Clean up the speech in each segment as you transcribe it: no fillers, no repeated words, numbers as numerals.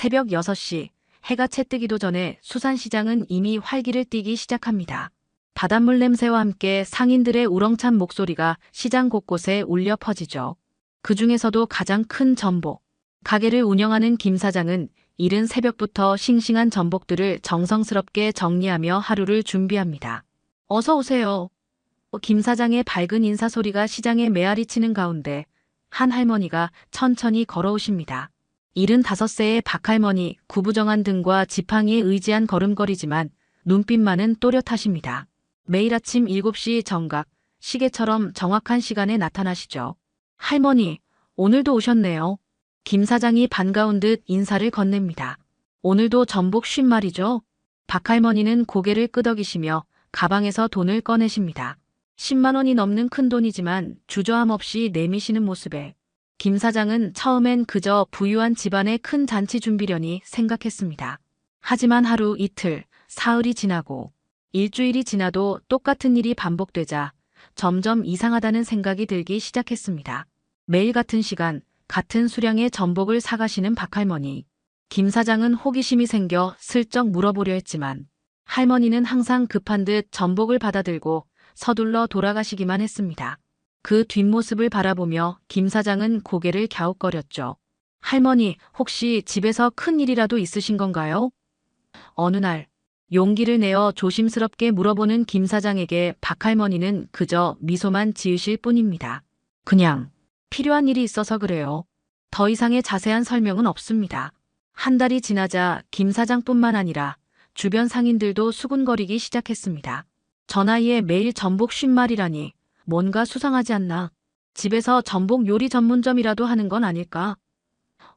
새벽 6시, 해가 채뜨기도 전에 수산시장은 이미 활기를 띠기 시작합니다. 바닷물 냄새와 함께 상인들의 우렁찬 목소리가 시장 곳곳에 울려 퍼지죠. 그 중에서도 가장 큰 전복. 가게를 운영하는 김 사장은 이른 새벽부터 싱싱한 전복들을 정성스럽게 정리하며 하루를 준비합니다. 어서 오세요. 김 사장의 밝은 인사 소리가 시장에 메아리 치는 가운데 한 할머니가 천천히 걸어오십니다. 75세의 박할머니, 구부정한 등과 지팡이에 의지한 걸음걸이지만 눈빛만은 또렷하십니다. 매일 아침 7시 정각, 시계처럼 정확한 시간에 나타나시죠. 할머니, 오늘도 오셨네요. 김 사장이 반가운 듯 인사를 건넵니다. 오늘도 전복 50마리죠? 박할머니는 고개를 끄덕이시며 가방에서 돈을 꺼내십니다. 10만 원이 넘는 큰 돈이지만 주저함 없이 내미시는 모습에 김 사장은 처음엔 그저 부유한 집안의 큰 잔치 준비려니 생각했습니다. 하지만 하루 이틀, 사흘이 지나고 일주일이 지나도 똑같은 일이 반복되자 점점 이상하다는 생각이 들기 시작했습니다. 매일 같은 시간, 같은 수량의 전복을 사가시는 박할머니. 김 사장은 호기심이 생겨 슬쩍 물어보려 했지만 할머니는 항상 급한 듯 전복을 받아들고 서둘러 돌아가시기만 했습니다. 그 뒷모습을 바라보며 김 사장은 고개를 갸웃거렸죠. 할머니, 혹시 집에서 큰 일이라도 있으신 건가요? 어느 날 용기를 내어 조심스럽게 물어보는 김 사장에게 박할머니는 그저 미소만 지으실 뿐입니다. 그냥 필요한 일이 있어서 그래요. 더 이상의 자세한 설명은 없습니다. 한 달이 지나자 김 사장뿐만 아니라 주변 상인들도 수군거리기 시작했습니다. 저 나이에 매일 전복 50마리라니 뭔가 수상하지 않나. 집에서 전복 요리 전문점이라도 하는 건 아닐까.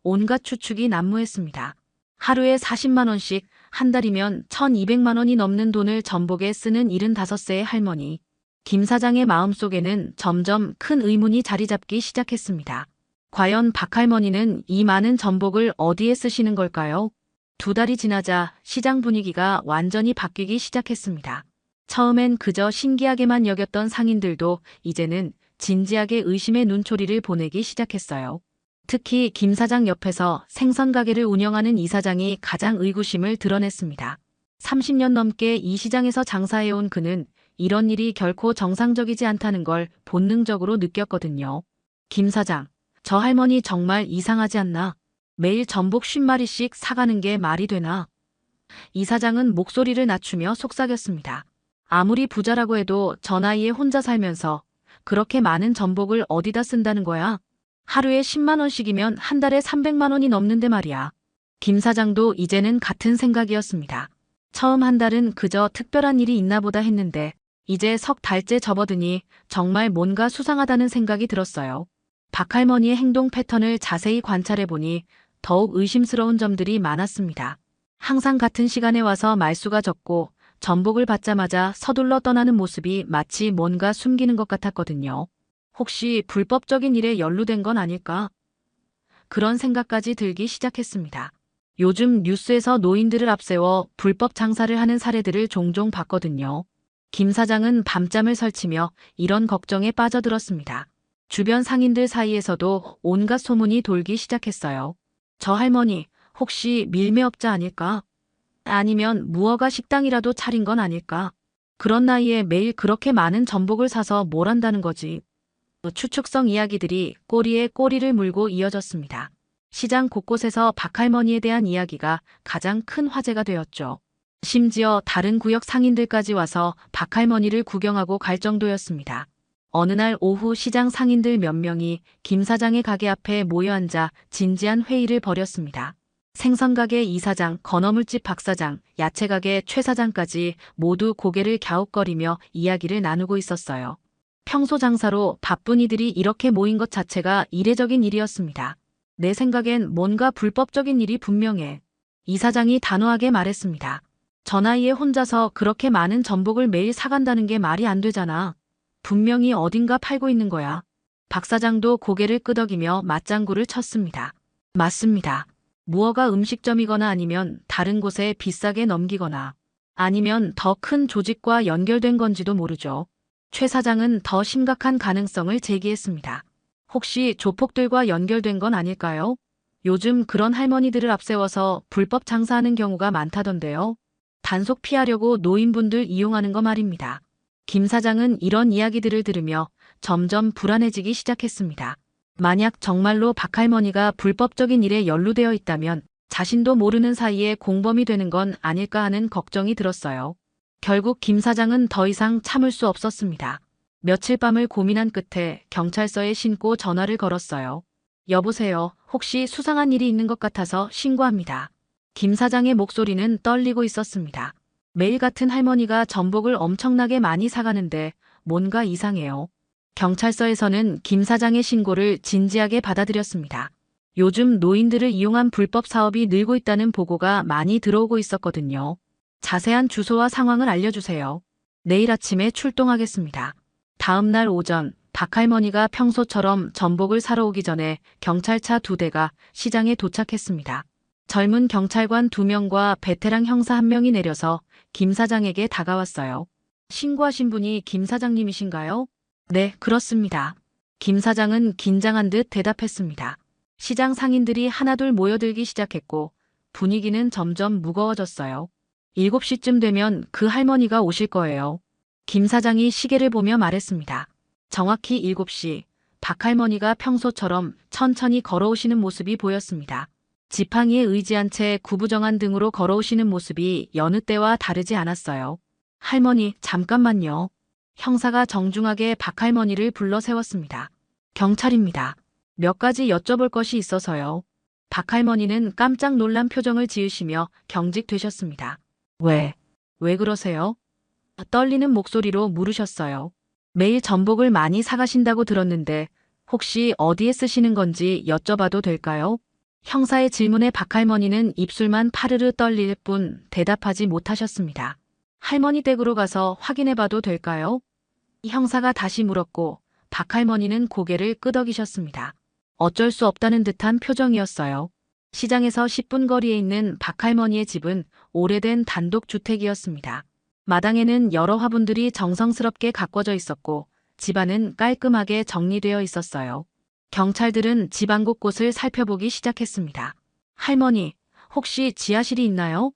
온갖 추측이 난무했습니다. 하루에 40만 원씩, 한 달이면 1200만 원이 넘는 돈을 전복에 쓰는 75세의 할머니. 김 사장의 마음속에는 점점 큰 의문이 자리 잡기 시작했습니다. 과연 박할머니는 이 많은 전복을 어디에 쓰시는 걸까요? 2달이 지나자 시장 분위기가 완전히 바뀌기 시작했습니다. 처음엔 그저 신기하게만 여겼던 상인들도 이제는 진지하게 의심의 눈초리를 보내기 시작했어요. 특히 김 사장 옆에서 생선 가게를 운영하는 이 사장이 가장 의구심을 드러냈습니다. 30년 넘게 이 시장에서 장사해온 그는 이런 일이 결코 정상적이지 않다는 걸 본능적으로 느꼈거든요. 김 사장, 저 할머니 정말 이상하지 않나? 매일 전복 50마리씩 사가는 게 말이 되나? 이 사장은 목소리를 낮추며 속삭였습니다. 아무리 부자라고 해도 저 나이에 혼자 살면서 그렇게 많은 전복을 어디다 쓴다는 거야? 하루에 10만 원씩이면 한 달에 300만 원이 넘는데 말이야. 김 사장도 이제는 같은 생각이었습니다. 처음 한 달은 그저 특별한 일이 있나 보다 했는데 이제 석 달째 접어드니 정말 뭔가 수상하다는 생각이 들었어요. 박할머니의 행동 패턴을 자세히 관찰해보니 더욱 의심스러운 점들이 많았습니다. 항상 같은 시간에 와서 말수가 적고 전복을 받자마자 서둘러 떠나는 모습이 마치 뭔가 숨기는 것 같았거든요. 혹시 불법적인 일에 연루된 건 아닐까? 그런 생각까지 들기 시작했습니다. 요즘 뉴스에서 노인들을 앞세워 불법 장사를 하는 사례들을 종종 봤거든요. 김 사장은 밤잠을 설치며 이런 걱정에 빠져들었습니다. 주변 상인들 사이에서도 온갖 소문이 돌기 시작했어요. 저 할머니, 혹시 밀매업자 아닐까? 아니면 무허가 식당이라도 차린 건 아닐까? 그런 나이에 매일 그렇게 많은 전복을 사서 뭘 한다는 거지? 추측성 이야기들이 꼬리에 꼬리를 물고 이어졌습니다. 시장 곳곳에서 박할머니에 대한 이야기가 가장 큰 화제가 되었죠. 심지어 다른 구역 상인들까지 와서 박할머니를 구경하고 갈 정도였습니다. 어느 날 오후 시장 상인들 몇 명이 김 사장의 가게 앞에 모여 앉아 진지한 회의를 벌였습니다. 생선가게 이 사장, 건어물집 박 사장, 야채가게 최 사장까지 모두 고개를 갸웃거리며 이야기를 나누고 있었어요. 평소 장사로 바쁜 이들이 이렇게 모인 것 자체가 이례적인 일이었습니다. 내 생각엔 뭔가 불법적인 일이 분명해. 이 사장이 단호하게 말했습니다. 저 나이에 혼자서 그렇게 많은 전복을 매일 사간다는 게 말이 안 되잖아. 분명히 어딘가 팔고 있는 거야. 박 사장도 고개를 끄덕이며 맞장구를 쳤습니다. 맞습니다. 무허가 음식점이거나 아니면 다른 곳에 비싸게 넘기거나 아니면 더 큰 조직과 연결된 건지도 모르죠. 최 사장은 더 심각한 가능성을 제기했습니다. 혹시 조폭들과 연결된 건 아닐까요? 요즘 그런 할머니들을 앞세워서 불법 장사하는 경우가 많다던데요. 단속 피하려고 노인분들 이용하는 거 말입니다. 김 사장은 이런 이야기들을 들으며 점점 불안해지기 시작했습니다. 만약 정말로 박 할머니가 불법적인 일에 연루되어 있다면 자신도 모르는 사이에 공범이 되는 건 아닐까 하는 걱정이 들었어요. 결국 김 사장은 더 이상 참을 수 없었습니다. 며칠 밤을 고민한 끝에 경찰서에 신고 전화를 걸었어요. 여보세요. 혹시 수상한 일이 있는 것 같아서 신고합니다. 김 사장의 목소리는 떨리고 있었습니다. 매일 같은 할머니가 전복을 엄청나게 많이 사가는데 뭔가 이상해요. 경찰서에서는 김 사장의 신고를 진지하게 받아들였습니다. 요즘 노인들을 이용한 불법 사업이 늘고 있다는 보고가 많이 들어오고 있었거든요. 자세한 주소와 상황을 알려주세요. 내일 아침에 출동하겠습니다. 다음 날 오전 박 할머니가 평소처럼 전복을 사러 오기 전에 경찰차 2대가 시장에 도착했습니다. 젊은 경찰관 2명과 베테랑 형사 1명이 내려서 김 사장에게 다가왔어요. 신고하신 분이 김 사장님이신가요? 네, 그렇습니다. 김 사장은 긴장한 듯 대답했습니다. 시장 상인들이 하나둘 모여들기 시작했고 분위기는 점점 무거워졌어요. 7시쯤 되면 그 할머니가 오실 거예요. 김 사장이 시계를 보며 말했습니다. 정확히 7시, 박 할머니가 평소처럼 천천히 걸어오시는 모습이 보였습니다. 지팡이에 의지한 채 구부정한 등으로 걸어오시는 모습이 여느 때와 다르지 않았어요. 할머니, 잠깐만요. 형사가 정중하게 박 할머니를 불러 세웠습니다. 경찰입니다. 몇 가지 여쭤볼 것이 있어서요. 박 할머니는 깜짝 놀란 표정을 지으시며 경직되셨습니다. 왜 그러세요? 떨리는 목소리로 물으셨어요. 매일 전복을 많이 사가신다고 들었는데 혹시 어디에 쓰시는 건지 여쭤봐도 될까요? 형사의 질문에 박 할머니는 입술만 파르르 떨릴 뿐 대답하지 못하셨습니다. 할머니 댁으로 가서 확인해봐도 될까요? 형사가 다시 물었고 박 할머니는 고개를 끄덕이셨습니다. 어쩔 수 없다는 듯한 표정이었어요. 시장에서 10분 거리에 있는 박 할머니의 집은 오래된 단독주택이었습니다. 마당에는 여러 화분들이 정성스럽게 가꿔져 있었고 집안은 깔끔하게 정리되어 있었어요. 경찰들은 집안 곳곳을 살펴보기 시작했습니다. 할머니, 혹시 지하실이 있나요?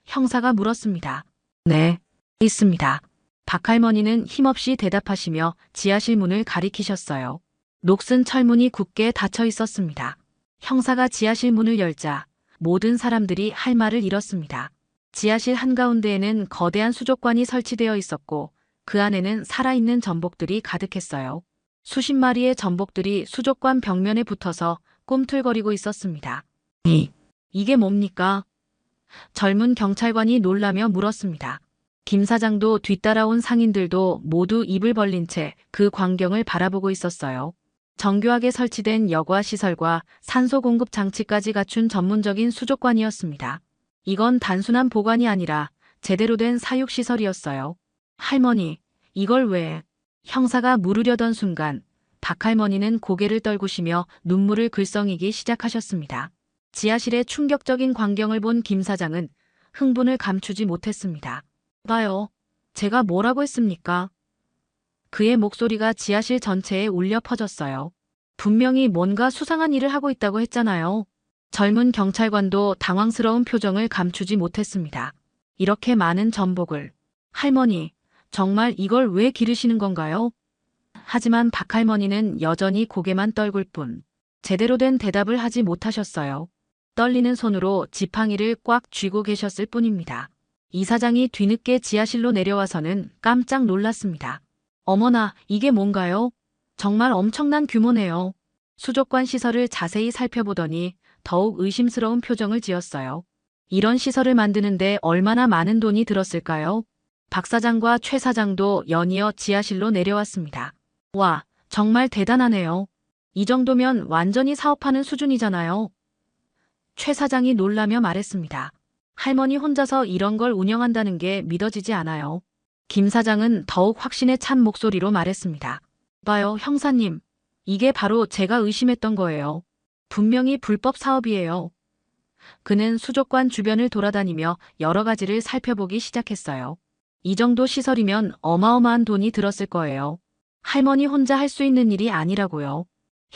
형사가 물었습니다. 네, 있습니다. 박 할머니는 힘없이 대답하시며 지하실 문을 가리키셨어요. 녹슨 철문이 굳게 닫혀 있었습니다. 형사가 지하실 문을 열자 모든 사람들이 할 말을 잃었습니다. 지하실 한가운데에는 거대한 수족관이 설치되어 있었고 그 안에는 살아있는 전복들이 가득했어요. 수십 마리의 전복들이 수족관 벽면에 붙어서 꿈틀거리고 있었습니다. 이게 뭡니까? 젊은 경찰관이 놀라며 물었습니다. 김 사장도 뒤따라온 상인들도 모두 입을 벌린 채 그 광경을 바라보고 있었어요. 정교하게 설치된 여과 시설과 산소 공급 장치까지 갖춘 전문적인 수족관이었습니다. 이건 단순한 보관이 아니라 제대로 된 사육시설이었어요. 할머니, 이걸 왜? 형사가 물으려던 순간 박 할머니는 고개를 떨구시며 눈물을 글썽이기 시작하셨습니다. 지하실의 충격적인 광경을 본 김 사장은 흥분을 감추지 못했습니다. 봐요. 제가 뭐라고 했습니까? 그의 목소리가 지하실 전체에 울려 퍼졌어요. 분명히 뭔가 수상한 일을 하고 있다고 했잖아요. 젊은 경찰관도 당황스러운 표정을 감추지 못했습니다. 이렇게 많은 전복을. 할머니, 정말 이걸 왜 기르시는 건가요? 하지만 박 할머니는 여전히 고개만 떨굴 뿐 제대로 된 대답을 하지 못하셨어요. 떨리는 손으로 지팡이를 꽉 쥐고 계셨을 뿐입니다. 이 사장이 뒤늦게 지하실로 내려와서는 깜짝 놀랐습니다. 어머나, 이게 뭔가요? 정말 엄청난 규모네요. 수족관 시설을 자세히 살펴보더니 더욱 의심스러운 표정을 지었어요. 이런 시설을 만드는데 얼마나 많은 돈이 들었을까요? 박 사장과 최 사장도 연이어 지하실로 내려왔습니다. 와, 정말 대단하네요. 이 정도면 완전히 사업하는 수준이잖아요. 최 사장이 놀라며 말했습니다. 할머니 혼자서 이런 걸 운영한다는 게 믿어지지 않아요. 김 사장은 더욱 확신에 찬 목소리로 말했습니다. 봐요, 형사님. 이게 바로 제가 의심했던 거예요. 분명히 불법 사업이에요. 그는 수족관 주변을 돌아다니며 여러 가지를 살펴보기 시작했어요. 이 정도 시설이면 어마어마한 돈이 들었을 거예요. 할머니 혼자 할 수 있는 일이 아니라고요.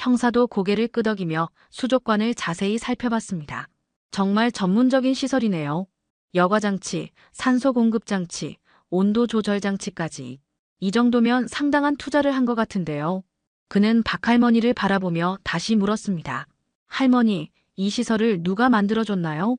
형사도 고개를 끄덕이며 수족관을 자세히 살펴봤습니다. 정말 전문적인 시설이네요. 여과장치, 산소 공급장치, 온도 조절 장치까지. 이 정도면 상당한 투자를 한 것 같은데요. 그는 박할머니를 바라보며 다시 물었습니다. 할머니, 이 시설을 누가 만들어줬나요?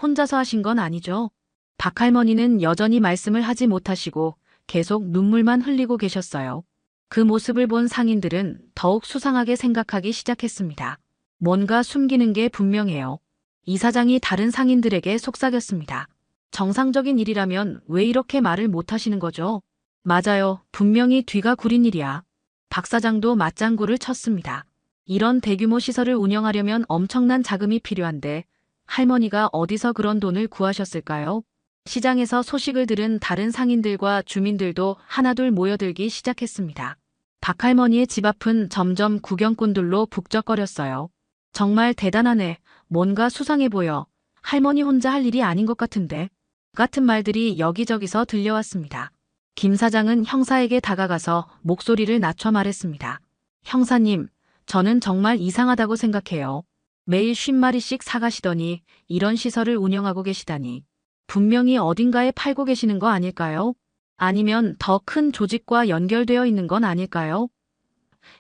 혼자서 하신 건 아니죠? 박할머니는 여전히 말씀을 하지 못하시고 계속 눈물만 흘리고 계셨어요. 그 모습을 본 상인들은 더욱 수상하게 생각하기 시작했습니다. 뭔가 숨기는 게 분명해요. 이사장이 다른 상인들에게 속삭였습니다. 정상적인 일이라면 왜 이렇게 말을 못하시는 거죠? 맞아요. 분명히 뒤가 구린 일이야. 박 사장도 맞장구를 쳤습니다. 이런 대규모 시설을 운영하려면 엄청난 자금이 필요한데 할머니가 어디서 그런 돈을 구하셨을까요? 시장에서 소식을 들은 다른 상인들과 주민들도 하나둘 모여들기 시작했습니다. 박할머니의 집 앞은 점점 구경꾼들로 북적거렸어요. 정말 대단하네. 뭔가 수상해 보여. 할머니 혼자 할 일이 아닌 것 같은데. 같은 말들이 여기저기서 들려왔습니다. 김 사장은 형사에게 다가가서 목소리를 낮춰 말했습니다. 형사님, 저는 정말 이상하다고 생각해요. 매일 50마리씩 사가시더니 이런 시설을 운영하고 계시다니. 분명히 어딘가에 팔고 계시는 거 아닐까요? 아니면 더 큰 조직과 연결되어 있는 건 아닐까요?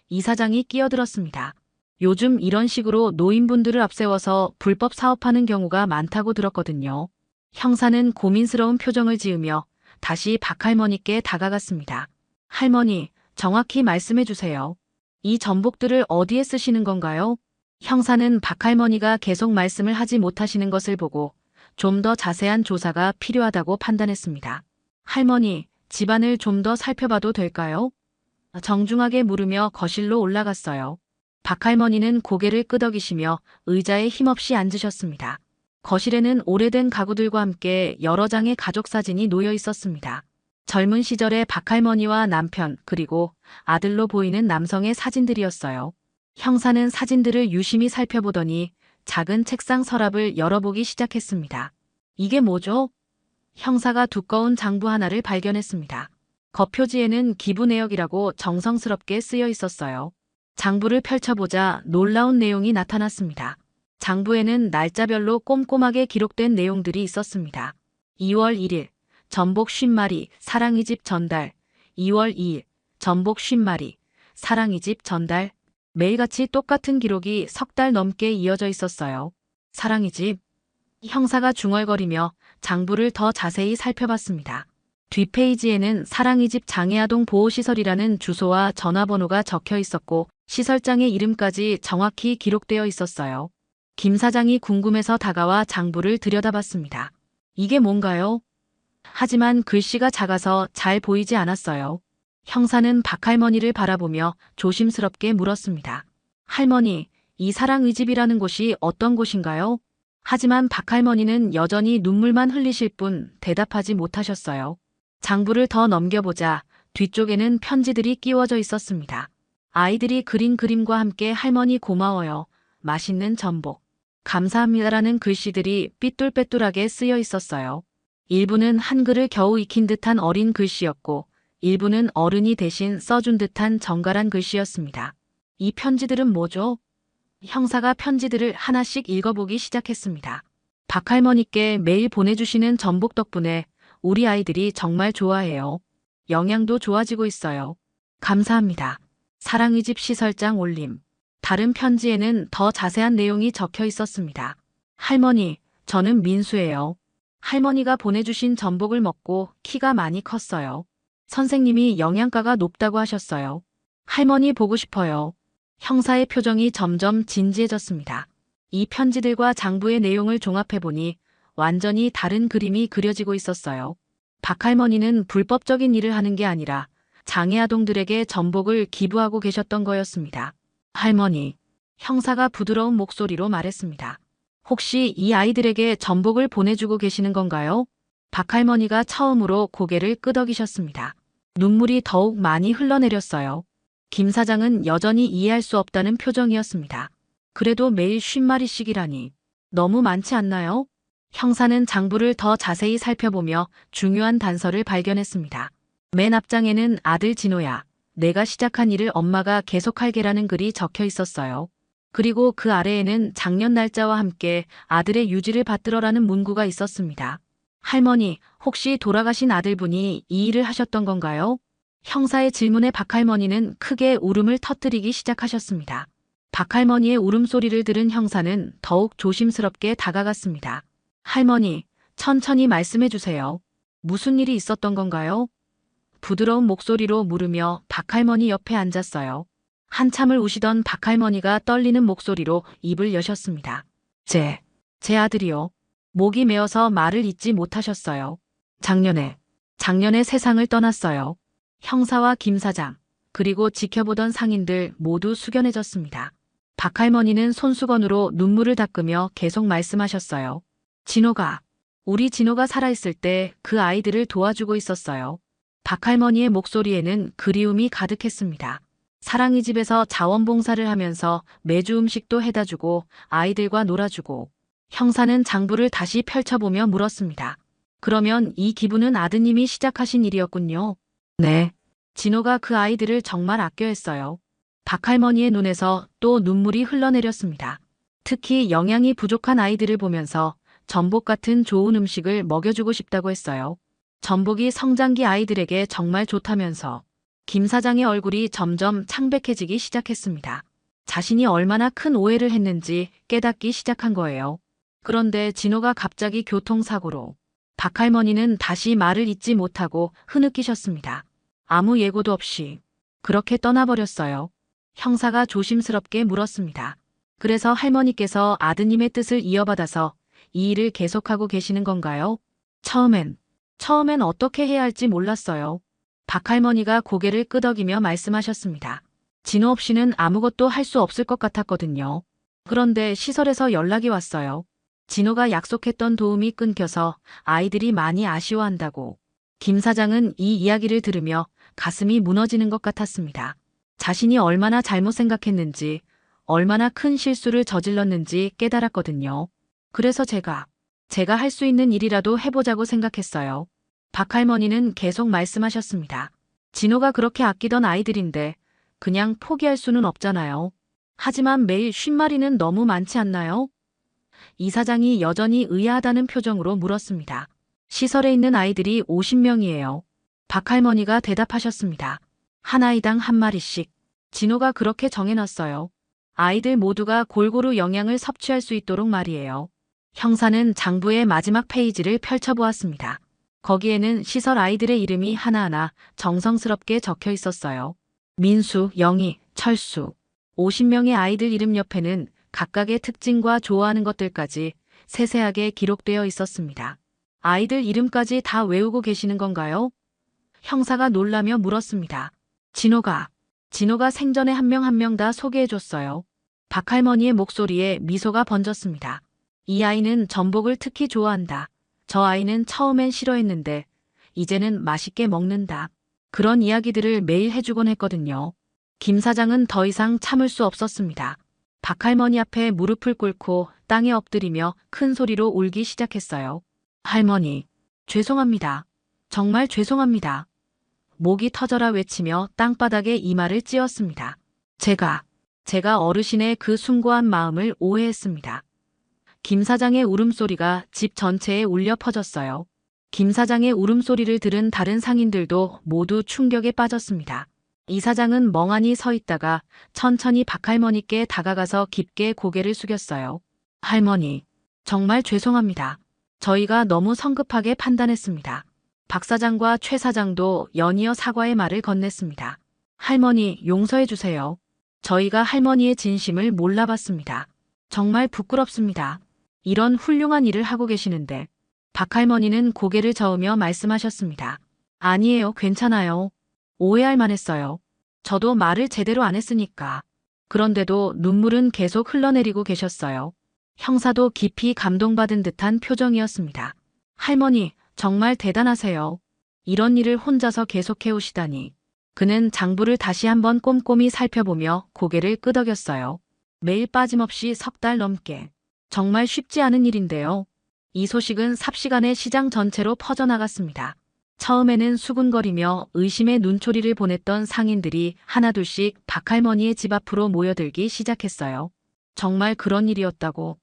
이 사장이 끼어들었습니다. 요즘 이런 식으로 노인분들을 앞세워서 불법 사업하는 경우가 많다고 들었거든요. 형사는 고민스러운 표정을 지으며 다시 박할머니께 다가갔습니다. 할머니, 정확히 말씀해 주세요. 이 전복들을 어디에 쓰시는 건가요? 형사는 박할머니가 계속 말씀을 하지 못하시는 것을 보고 좀 더 자세한 조사가 필요하다고 판단했습니다. 할머니, 집안을 좀 더 살펴봐도 될까요? 정중하게 물으며 거실로 올라갔어요. 박할머니는 고개를 끄덕이시며 의자에 힘없이 앉으셨습니다. 거실에는 오래된 가구들과 함께 여러 장의 가족 사진이 놓여 있었습니다. 젊은 시절의 박할머니와 남편 그리고 아들로 보이는 남성의 사진들이었어요. 형사는 사진들을 유심히 살펴보더니 작은 책상 서랍을 열어보기 시작했습니다. 이게 뭐죠? 형사가 두꺼운 장부 하나를 발견했습니다. 겉표지에는 기부 내역이라고 정성스럽게 쓰여 있었어요. 장부를 펼쳐보자 놀라운 내용이 나타났습니다. 장부에는 날짜별로 꼼꼼하게 기록된 내용들이 있었습니다. 2월 1일, 전복 50마리, 사랑이 집 전달. 2월 2일, 전복 50마리, 사랑이 집 전달. 매일같이 똑같은 기록이 석 달 넘게 이어져 있었어요. 사랑이 집. 형사가 중얼거리며 장부를 더 자세히 살펴봤습니다. 뒷페이지에는 사랑이 집 장애아동 보호시설이라는 주소와 전화번호가 적혀 있었고 시설장의 이름까지 정확히 기록되어 있었어요. 김 사장이 궁금해서 다가와 장부를 들여다봤습니다. 이게 뭔가요? 하지만 글씨가 작아서 잘 보이지 않았어요. 형사는 박할머니를 바라보며 조심스럽게 물었습니다. 할머니, 이 사랑의집이라는 곳이 어떤 곳인가요? 하지만 박할머니는 여전히 눈물만 흘리실 뿐 대답하지 못하셨어요. 장부를 더 넘겨보자 뒤쪽에는 편지들이 끼워져 있었습니다. 아이들이 그린 그림과 함께 할머니 고마워요. 맛있는 전복. 감사합니다라는 글씨들이 삐뚤빼뚤하게 쓰여 있었어요. 일부는 한글을 겨우 익힌 듯한 어린 글씨였고 일부는 어른이 대신 써준 듯한 정갈한 글씨였습니다. 이 편지들은 뭐죠? 형사가 편지들을 하나씩 읽어보기 시작했습니다. 박할머니께 매일 보내주시는 전복 덕분에 우리 아이들이 정말 좋아해요. 영양도 좋아지고 있어요. 감사합니다. 사랑의 집 시설장 올림. 다른 편지에는 더 자세한 내용이 적혀 있었습니다. 할머니, 저는 민수예요. 할머니가 보내주신 전복을 먹고 키가 많이 컸어요. 선생님이 영양가가 높다고 하셨어요. 할머니 보고 싶어요. 형사의 표정이 점점 진지해졌습니다. 이 편지들과 장부의 내용을 종합해보니 완전히 다른 그림이 그려지고 있었어요. 박할머니는 불법적인 일을 하는 게 아니라 장애아동들에게 전복을 기부하고 계셨던 거였습니다. 할머니, 형사가 부드러운 목소리로 말했습니다. 혹시 이 아이들에게 전복을 보내주고 계시는 건가요? 박할머니가 처음으로 고개를 끄덕이셨습니다. 눈물이 더욱 많이 흘러내렸어요. 김 사장은 여전히 이해할 수 없다는 표정이었습니다. 그래도 매일 50마리씩이라니. 너무 많지 않나요? 형사는 장부를 더 자세히 살펴보며 중요한 단서를 발견했습니다. 맨 앞장에는 아들 진호야. 내가 시작한 일을 엄마가 계속할게라는 글이 적혀 있었어요. 그리고 그 아래에는 작년 날짜와 함께 아들의 유지를 받들어라는 문구가 있었습니다. 할머니, 혹시 돌아가신 아들분이 이 일을 하셨던 건가요? 형사의 질문에 박할머니는 크게 울음을 터뜨리기 시작하셨습니다. 박할머니의 울음소리를 들은 형사는 더욱 조심스럽게 다가갔습니다. 할머니, 천천히 말씀해 주세요. 무슨 일이 있었던 건가요? 부드러운 목소리로 물으며 박할머니 옆에 앉았어요. 한참을 우시던 박할머니가 떨리는 목소리로 입을 여셨습니다. 제 아들이요. 목이 메어서 말을 잇지 못하셨어요. 작년에 세상을 떠났어요. 형사와 김 사장, 그리고 지켜보던 상인들 모두 숙연해졌습니다. 박할머니는 손수건으로 눈물을 닦으며 계속 말씀하셨어요. 우리 진호가 살아있을 때 그 아이들을 도와주고 있었어요. 박할머니의 목소리에는 그리움이 가득했습니다. 사랑이 집에서 자원봉사를 하면서 매주 음식도 해다주고 아이들과 놀아주고. 형사는 장부를 다시 펼쳐보며 물었습니다. 그러면 이 기부는 아드님이 시작하신 일이었군요. 네. 진호가 그 아이들을 정말 아껴 했어요. 박할머니의 눈에서 또 눈물이 흘러내렸습니다. 특히 영양이 부족한 아이들을 보면서 전복 같은 좋은 음식을 먹여주고 싶다고 했어요. 전복이 성장기 아이들에게 정말 좋다면서. 김 사장의 얼굴이 점점 창백해지기 시작했습니다. 자신이 얼마나 큰 오해를 했는지 깨닫기 시작한 거예요. 그런데 진호가 갑자기 교통사고로. 박할머니는 다시 말을 잇지 못하고 흐느끼셨습니다. 아무 예고도 없이 그렇게 떠나버렸어요. 형사가 조심스럽게 물었습니다. 그래서 할머니께서 아드님의 뜻을 이어받아서 이 일을 계속하고 계시는 건가요? 처음엔 어떻게 해야 할지 몰랐어요. 박할머니가 고개를 끄덕이며 말씀하셨습니다. 진호 없이는 아무것도 할 수 없을 것 같았거든요. 그런데 시설에서 연락이 왔어요. 진호가 약속했던 도움이 끊겨서 아이들이 많이 아쉬워한다고. 김 사장은 이 이야기를 들으며 가슴이 무너지는 것 같았습니다. 자신이 얼마나 잘못 생각했는지, 얼마나 큰 실수를 저질렀는지 깨달았거든요. 그래서 제가 할 수 있는 일이라도 해보자고 생각했어요. 박할머니는 계속 말씀하셨습니다. 진호가 그렇게 아끼던 아이들인데 그냥 포기할 수는 없잖아요. 하지만 매일 50마리는 너무 많지 않나요? 이 사장이 여전히 의아하다는 표정으로 물었습니다. 시설에 있는 아이들이 50명이에요. 박할머니가 대답하셨습니다. 한 아이당 한 마리씩. 진호가 그렇게 정해놨어요. 아이들 모두가 골고루 영양을 섭취할 수 있도록 말이에요. 형사는 장부의 마지막 페이지를 펼쳐보았습니다. 거기에는 시설 아이들의 이름이 하나하나 정성스럽게 적혀 있었어요. 민수, 영희, 철수. 50명의 아이들 이름 옆에는 각각의 특징과 좋아하는 것들까지 세세하게 기록되어 있었습니다. 아이들 이름까지 다 외우고 계시는 건가요? 형사가 놀라며 물었습니다. 진호가 생전에 한 명 한 명 다 소개해줬어요. 박할머니의 목소리에 미소가 번졌습니다. 이 아이는 전복을 특히 좋아한다. 저 아이는 처음엔 싫어했는데 이제는 맛있게 먹는다. 그런 이야기들을 매일 해주곤 했거든요. 김 사장은 더 이상 참을 수 없었습니다. 박할머니 앞에 무릎을 꿇고 땅에 엎드리며 큰 소리로 울기 시작했어요. 할머니, 죄송합니다. 정말 죄송합니다. 목이 터져라 외치며 땅바닥에 이마를 찧었습니다. 제가 어르신의 그 숭고한 마음을 오해했습니다. 김 사장의 울음소리가 집 전체에 울려 퍼졌어요. 김 사장의 울음소리를 들은 다른 상인들도 모두 충격에 빠졌습니다. 이 사장은 멍하니 서 있다가 천천히 박할머니께 다가가서 깊게 고개를 숙였어요. 할머니, 정말 죄송합니다. 저희가 너무 성급하게 판단했습니다. 박 사장과 최 사장도 연이어 사과의 말을 건넸습니다. 할머니, 용서해 주세요. 저희가 할머니의 진심을 몰라봤습니다. 정말 부끄럽습니다. 이런 훌륭한 일을 하고 계시는데. 박할머니는 고개를 저으며 말씀하셨습니다. 아니에요, 괜찮아요. 오해할 만했어요. 저도 말을 제대로 안 했으니까. 그런데도 눈물은 계속 흘러내리고 계셨어요. 형사도 깊이 감동받은 듯한 표정이었습니다. 할머니, 정말 대단하세요. 이런 일을 혼자서 계속해 오시다니. 그는 장부를 다시 한번 꼼꼼히 살펴보며 고개를 끄덕였어요. 매일 빠짐없이 3달 넘게. 정말 쉽지 않은 일인데요. 이 소식은 삽시간에 시장 전체로 퍼져나갔습니다. 처음에는 수군거리며 의심의 눈초리를 보냈던 상인들이 하나둘씩 박할머니의 집 앞으로 모여들기 시작했어요. 정말 그런 일이었다고.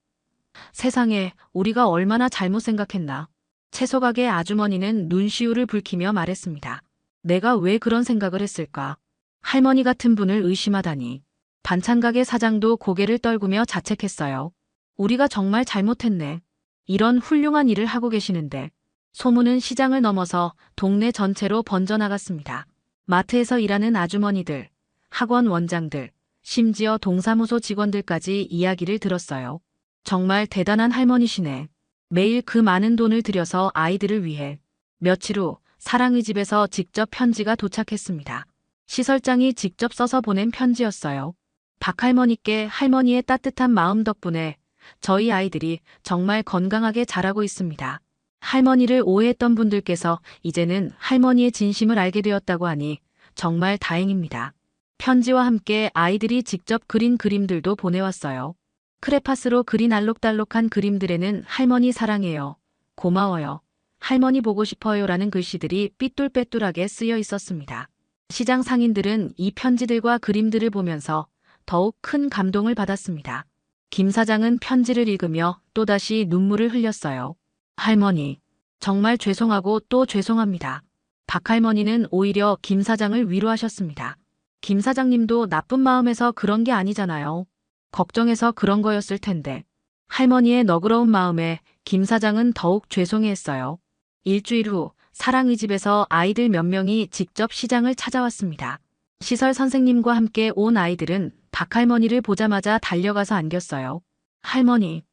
세상에, 우리가 얼마나 잘못 생각했나. 채소가게 아주머니는 눈시울을 붉히며 말했습니다. 내가 왜 그런 생각을 했을까? 할머니 같은 분을 의심하다니. 반찬가게 사장도 고개를 떨구며 자책했어요. 우리가 정말 잘못했네. 이런 훌륭한 일을 하고 계시는데. 소문은 시장을 넘어서 동네 전체로 번져나갔습니다. 마트에서 일하는 아주머니들, 학원 원장들, 심지어 동사무소 직원들까지 이야기를 들었어요. 정말 대단한 할머니시네. 매일 그 많은 돈을 들여서 아이들을 위해. 며칠 후 사랑의 집에서 직접 편지가 도착했습니다. 시설장이 직접 써서 보낸 편지였어요. 박할머니께 할머니의 따뜻한 마음 덕분에 저희 아이들이 정말 건강하게 자라고 있습니다. 할머니를 오해했던 분들께서 이제는 할머니의 진심을 알게 되었다고 하니 정말 다행입니다. 편지와 함께 아이들이 직접 그린 그림들도 보내왔어요. 크레파스로 그린 알록달록한 그림들에는 할머니 사랑해요. 고마워요. 할머니 보고 싶어요라는 글씨들이 삐뚤빼뚤하게 쓰여 있었습니다. 시장 상인들은 이 편지들과 그림들을 보면서 더욱 큰 감동을 받았습니다. 김 사장은 편지를 읽으며 또다시 눈물을 흘렸어요. 할머니, 정말 죄송하고 또 죄송합니다. 박할머니는 오히려 김 사장을 위로하셨습니다. 김 사장님도 나쁜 마음에서 그런 게 아니잖아요. 걱정해서 그런 거였을 텐데. 할머니의 너그러운 마음에 김 사장은 더욱 죄송해했어요. 일주일 후 사랑의 집에서 아이들 몇 명이 직접 시장을 찾아왔습니다. 시설 선생님과 함께 온 아이들은 박할머니를 보자마자 달려가서 안겼어요. 할머니,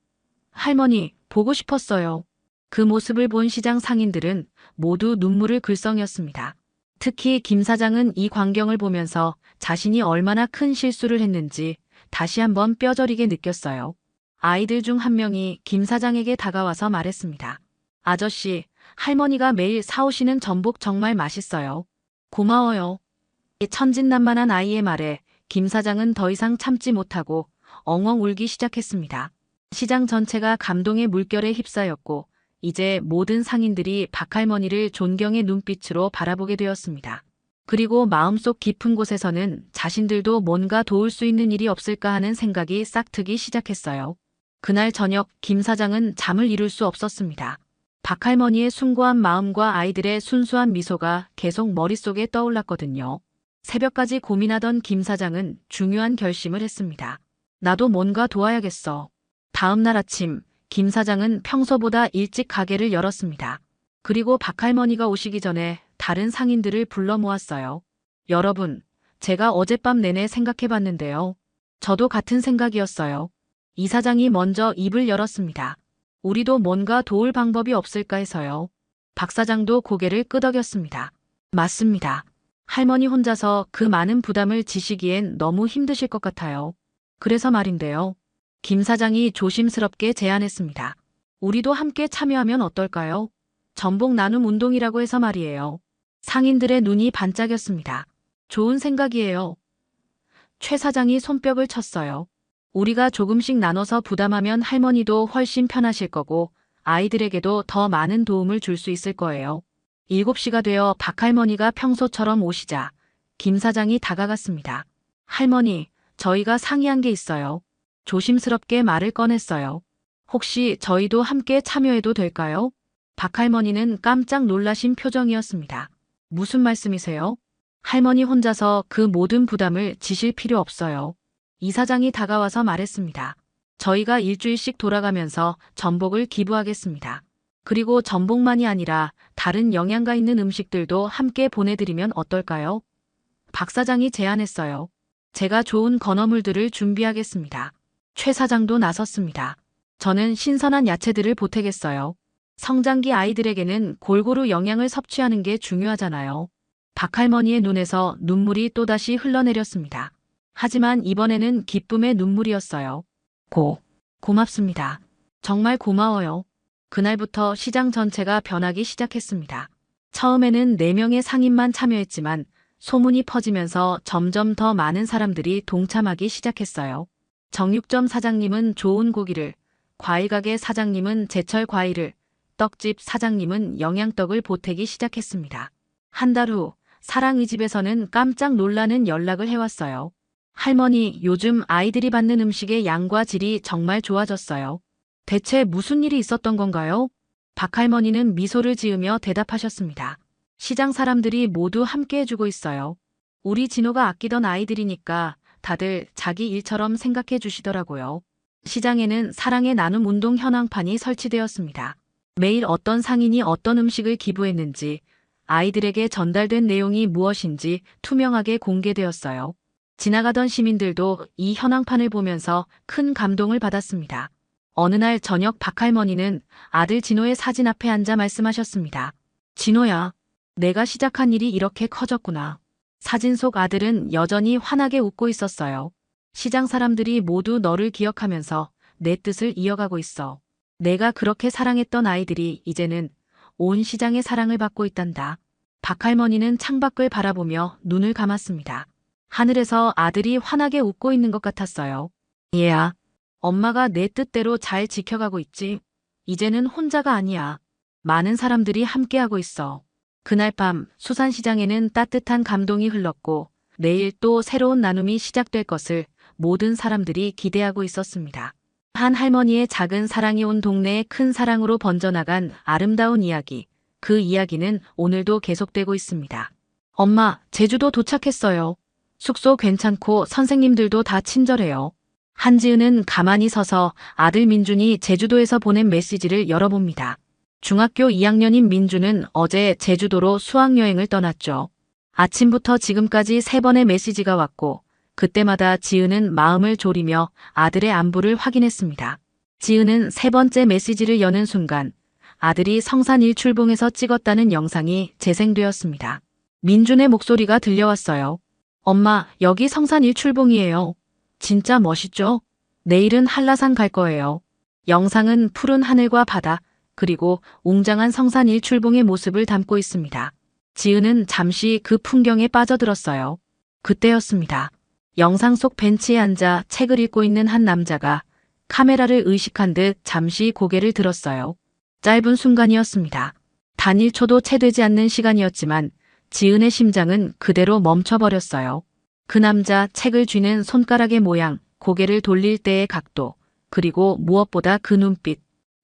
할머니, 보고 싶었어요. 그 모습을 본 시장 상인들은 모두 눈물을 글썽였습니다. 특히 김 사장은 이 광경을 보면서 자신이 얼마나 큰 실수를 했는지 다시 한번 뼈저리게 느꼈어요. 아이들 중 한 명이 김 사장에게 다가와서 말했습니다. 아저씨, 할머니가 매일 사오시는 전복 정말 맛있어요. 고마워요. 이 천진난만한 아이의 말에 김 사장은 더 이상 참지 못하고 엉엉 울기 시작했습니다. 시장 전체가 감동의 물결에 휩싸였고 이제 모든 상인들이 박할머니를 존경의 눈빛으로 바라보게 되었습니다. 그리고 마음속 깊은 곳에서는 자신들도 뭔가 도울 수 있는 일이 없을까 하는 생각이 싹트기 시작했어요. 그날 저녁 김 사장은 잠을 이룰 수 없었습니다. 박할머니의 숭고한 마음과 아이들의 순수한 미소가 계속 머릿속에 떠올랐거든요. 새벽까지 고민하던 김 사장은 중요한 결심을 했습니다. 나도 뭔가 도와야겠어. 다음 날 아침 김 사장은 평소보다 일찍 가게를 열었습니다. 그리고 박할머니가 오시기 전에 다른 상인들을 불러 모았어요. 여러분, 제가 어젯밤 내내 생각해봤는데요. 저도 같은 생각이었어요. 이 사장이 먼저 입을 열었습니다. 우리도 뭔가 도울 방법이 없을까 해서요. 박 사장도 고개를 끄덕였습니다. 맞습니다. 할머니 혼자서 그 많은 부담을 지시기엔 너무 힘드실 것 같아요. 그래서 말인데요. 김 사장이 조심스럽게 제안했습니다. 우리도 함께 참여하면 어떨까요? 전복 나눔 운동이라고 해서 말이에요. 상인들의 눈이 반짝였습니다. 좋은 생각이에요. 최 사장이 손뼉을 쳤어요. 우리가 조금씩 나눠서 부담하면 할머니도 훨씬 편하실 거고 아이들에게도 더 많은 도움을 줄 수 있을 거예요. 7시가 되어 박할머니가 평소처럼 오시자 김 사장이 다가갔습니다. 할머니, 저희가 상의한 게 있어요. 조심스럽게 말을 꺼냈어요. 혹시 저희도 함께 참여해도 될까요? 박할머니는 깜짝 놀라신 표정이었습니다. 무슨 말씀이세요? 할머니 혼자서 그 모든 부담을 지실 필요 없어요. 이 사장이 다가와서 말했습니다. 저희가 일주일씩 돌아가면서 전복을 기부하겠습니다. 그리고 전복만이 아니라 다른 영양가 있는 음식들도 함께 보내드리면 어떨까요? 박 사장이 제안했어요. 제가 좋은 건어물들을 준비하겠습니다. 최 사장도 나섰습니다. 저는 신선한 야채들을 보태겠어요. 성장기 아이들에게는 골고루 영양을 섭취하는 게 중요하잖아요. 박할머니의 눈에서 눈물이 또다시 흘러내렸습니다. 하지만 이번에는 기쁨의 눈물이었어요. 고맙습니다. 정말 고마워요. 그날부터 시장 전체가 변하기 시작했습니다. 처음에는 4명의 상인만 참여했지만 소문이 퍼지면서 점점 더 많은 사람들이 동참하기 시작했어요. 정육점 사장님은 좋은 고기를, 과일가게 사장님은 제철 과일을, 떡집 사장님은 영양떡을 보태기 시작했습니다. 한 달 후 사랑의 집에서는 깜짝 놀라는 연락을 해왔어요. 할머니, 요즘 아이들이 받는 음식의 양과 질이 정말 좋아졌어요. 대체 무슨 일이 있었던 건가요? 박할머니는 미소를 지으며 대답하셨습니다. 시장 사람들이 모두 함께 해주고 있어요. 우리 진호가 아끼던 아이들이니까 다들 자기 일처럼 생각해 주시더라고요. 시장에는 사랑의 나눔 운동 현황판이 설치되었습니다. 매일 어떤 상인이 어떤 음식을 기부했는지, 아이들에게 전달된 내용이 무엇인지 투명하게 공개되었어요. 지나가던 시민들도 이 현황판을 보면서 큰 감동을 받았습니다. 어느 날 저녁 박할머니는 아들 진호의 사진 앞에 앉아 말씀하셨습니다. 진호야, 내가 시작한 일이 이렇게 커졌구나. 사진 속 아들은 여전히 환하게 웃고 있었어요. 시장 사람들이 모두 너를 기억하면서 내 뜻을 이어가고 있어. 내가 그렇게 사랑했던 아이들이 이제는 온 시장의 사랑을 받고 있단다. 박할머니는 창밖을 바라보며 눈을 감았습니다. 하늘에서 아들이 환하게 웃고 있는 것 같았어요. 얘야, 엄마가 내 뜻대로 잘 지켜가고 있지. 이제는 혼자가 아니야. 많은 사람들이 함께하고 있어. 그날 밤 수산시장에는 따뜻한 감동이 흘렀고 내일 또 새로운 나눔이 시작될 것을 모든 사람들이 기대하고 있었습니다. 한 할머니의 작은 사랑이 온 동네에 큰 사랑으로 번져나간 아름다운 이야기. 그 이야기는 오늘도 계속되고 있습니다. 엄마, 제주도 도착했어요. 숙소 괜찮고 선생님들도 다 친절해요. 한지은은 가만히 서서 아들 민준이 제주도에서 보낸 메시지를 열어봅니다. 중학교 2학년인 민준은 어제 제주도로 수학여행을 떠났죠. 아침부터 지금까지 3번의 메시지가 왔고 그때마다 지은은 마음을 졸이며 아들의 안부를 확인했습니다. 지은은 3번째 메시지를 여는 순간 아들이 성산 일출봉에서 찍었다는 영상이 재생되었습니다. 민준의 목소리가 들려왔어요. 엄마, 여기 성산 일출봉이에요. 진짜 멋있죠? 내일은 한라산 갈 거예요. 영상은 푸른 하늘과 바다, 그리고 웅장한 성산 일출봉의 모습을 담고 있습니다. 지은은 잠시 그 풍경에 빠져들었어요. 그때였습니다. 영상 속 벤치에 앉아 책을 읽고 있는 한 남자가 카메라를 의식한 듯 잠시 고개를 들었어요. 짧은 순간이었습니다. 단 1초도 채 되지 않는 시간이었지만 지은의 심장은 그대로 멈춰버렸어요. 그 남자 책을 쥐는 손가락의 모양, 고개를 돌릴 때의 각도, 그리고 무엇보다 그 눈빛.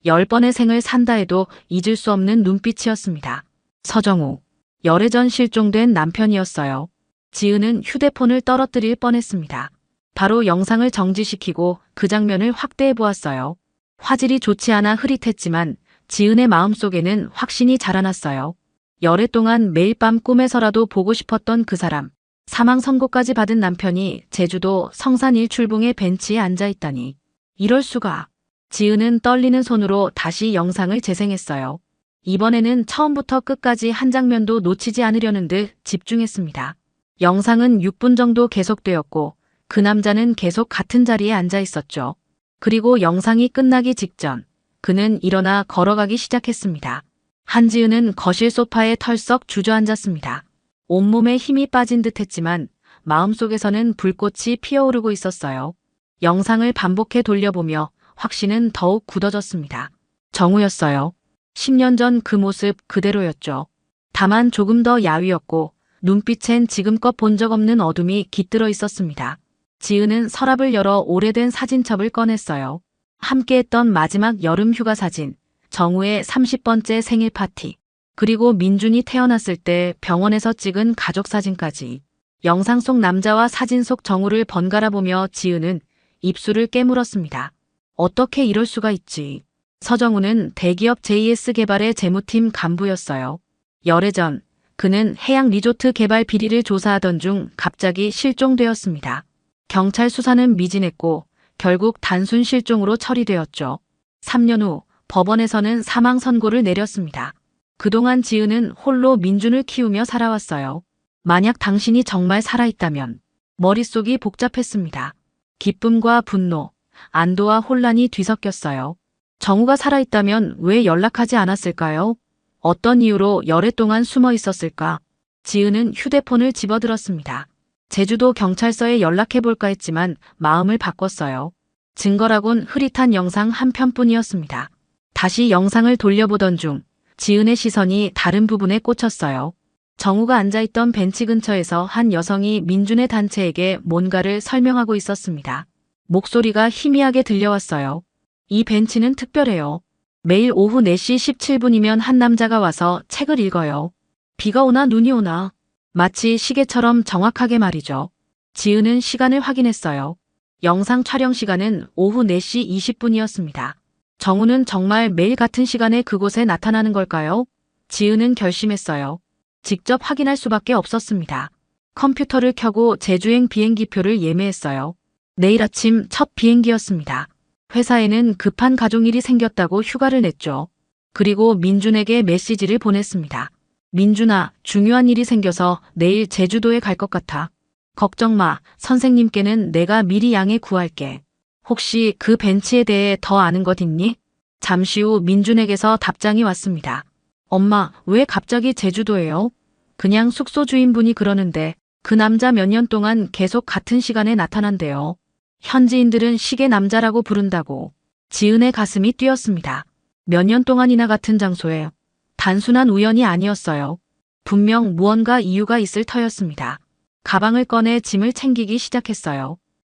10번의 생을 산다 해도 잊을 수 없는 눈빛이었습니다. 서정우. 열애 전 실종된 남편이었어요. 지은은 휴대폰을 떨어뜨릴 뻔했습니다. 바로 영상을 정지시키고 그 장면을 확대해 보았어요. 화질이 좋지 않아 흐릿했지만 지은의 마음속에는 확신이 자라났어요. 열애 동안 매일 밤 꿈에서라도 보고 싶었던 그 사람. 사망 선고까지 받은 남편이 제주도 성산 일출봉의 벤치에 앉아있다니. 이럴 수가. 지은은 떨리는 손으로 다시 영상을 재생했어요. 이번에는 처음부터 끝까지 한 장면도 놓치지 않으려는 듯 집중했습니다. 영상은 6분 정도 계속되었고 그 남자는 계속 같은 자리에 앉아 있었죠. 그리고 영상이 끝나기 직전 그는 일어나 걸어가기 시작했습니다. 한지은은 거실 소파에 털썩 주저앉았습니다. 온몸에 힘이 빠진 듯 했지만 마음속에서는 불꽃이 피어오르고 있었어요. 영상을 반복해 돌려보며 확신은 더욱 굳어졌습니다. 정우였어요. 10년 전 그 모습 그대로였죠. 다만 조금 더 야위었고 눈빛엔 지금껏 본 적 없는 어둠이 깃들어 있었습니다. 지은은 서랍을 열어 오래된 사진첩을 꺼냈어요. 함께했던 마지막 여름 휴가 사진, 정우의 30번째 생일 파티, 그리고 민준이 태어났을 때 병원에서 찍은 가족 사진까지. 영상 속 남자와 사진 속 정우를 번갈아 보며 지은은 입술을 깨물었습니다. 어떻게 이럴 수가 있지. 서정우는 대기업 JS 개발의 재무팀 간부였어요. 열애 전 그는 해양 리조트 개발 비리를 조사하던 중 갑자기 실종되었습니다. 경찰 수사는 미진했고 결국 단순 실종으로 처리되었죠. 3년 후 법원에서는 사망 선고를 내렸습니다. 그동안 지은은 홀로 민준을 키우며 살아왔어요. 만약 당신이 정말 살아있다면. 머릿속이 복잡했습니다. 기쁨과 분노, 안도와 혼란이 뒤섞였어요. 정우가 살아있다면 왜 연락하지 않았을까요? 어떤 이유로 열애 동안 숨어 있었을까? 지은은 휴대폰을 집어들었습니다. 제주도 경찰서에 연락해볼까 했지만 마음을 바꿨어요. 증거라곤 흐릿한 영상 한 편뿐이었습니다. 다시 영상을 돌려보던 중 지은의 시선이 다른 부분에 꽂혔어요. 정우가 앉아있던 벤치 근처에서 한 여성이 민준의 단체에게 뭔가를 설명하고 있었습니다. 목소리가 희미하게 들려왔어요. 이 벤치는 특별해요. 매일 오후 4시 17분이면 한 남자가 와서 책을 읽어요. 비가 오나 눈이 오나 마치 시계처럼 정확하게 말이죠. 지은은 시간을 확인했어요. 영상 촬영 시간은 오후 4시 20분이었습니다. 정우는 정말 매일 같은 시간에 그곳에 나타나는 걸까요? 지은은 결심했어요. 직접 확인할 수밖에 없었습니다. 컴퓨터를 켜고 제주행 비행기표를 예매했어요. 내일 아침 첫 비행기였습니다. 회사에는 급한 가족일이 생겼다고 휴가를 냈죠. 그리고 민준에게 메시지를 보냈습니다. 민준아, 중요한 일이 생겨서 내일 제주도에 갈 것 같아. 걱정 마, 선생님께는 내가 미리 양해 구할게. 혹시 그 벤치에 대해 더 아는 것 있니? 잠시 후 민준에게서 답장이 왔습니다. 엄마, 왜 갑자기 제주도예요? 그냥 숙소 주인분이 그러는데 그 남자 몇 년 동안 계속 같은 시간에 나타난대요. 현지인들은 시계 남자라고 부른다고. 지은의 가슴이 뛰었습니다. 몇 년 동안이나 같은 장소에. 단순한 우연이 아니었어요. 분명 무언가 이유가 있을 터였습니다. 가방을 꺼내 짐을 챙기기 시작했어요.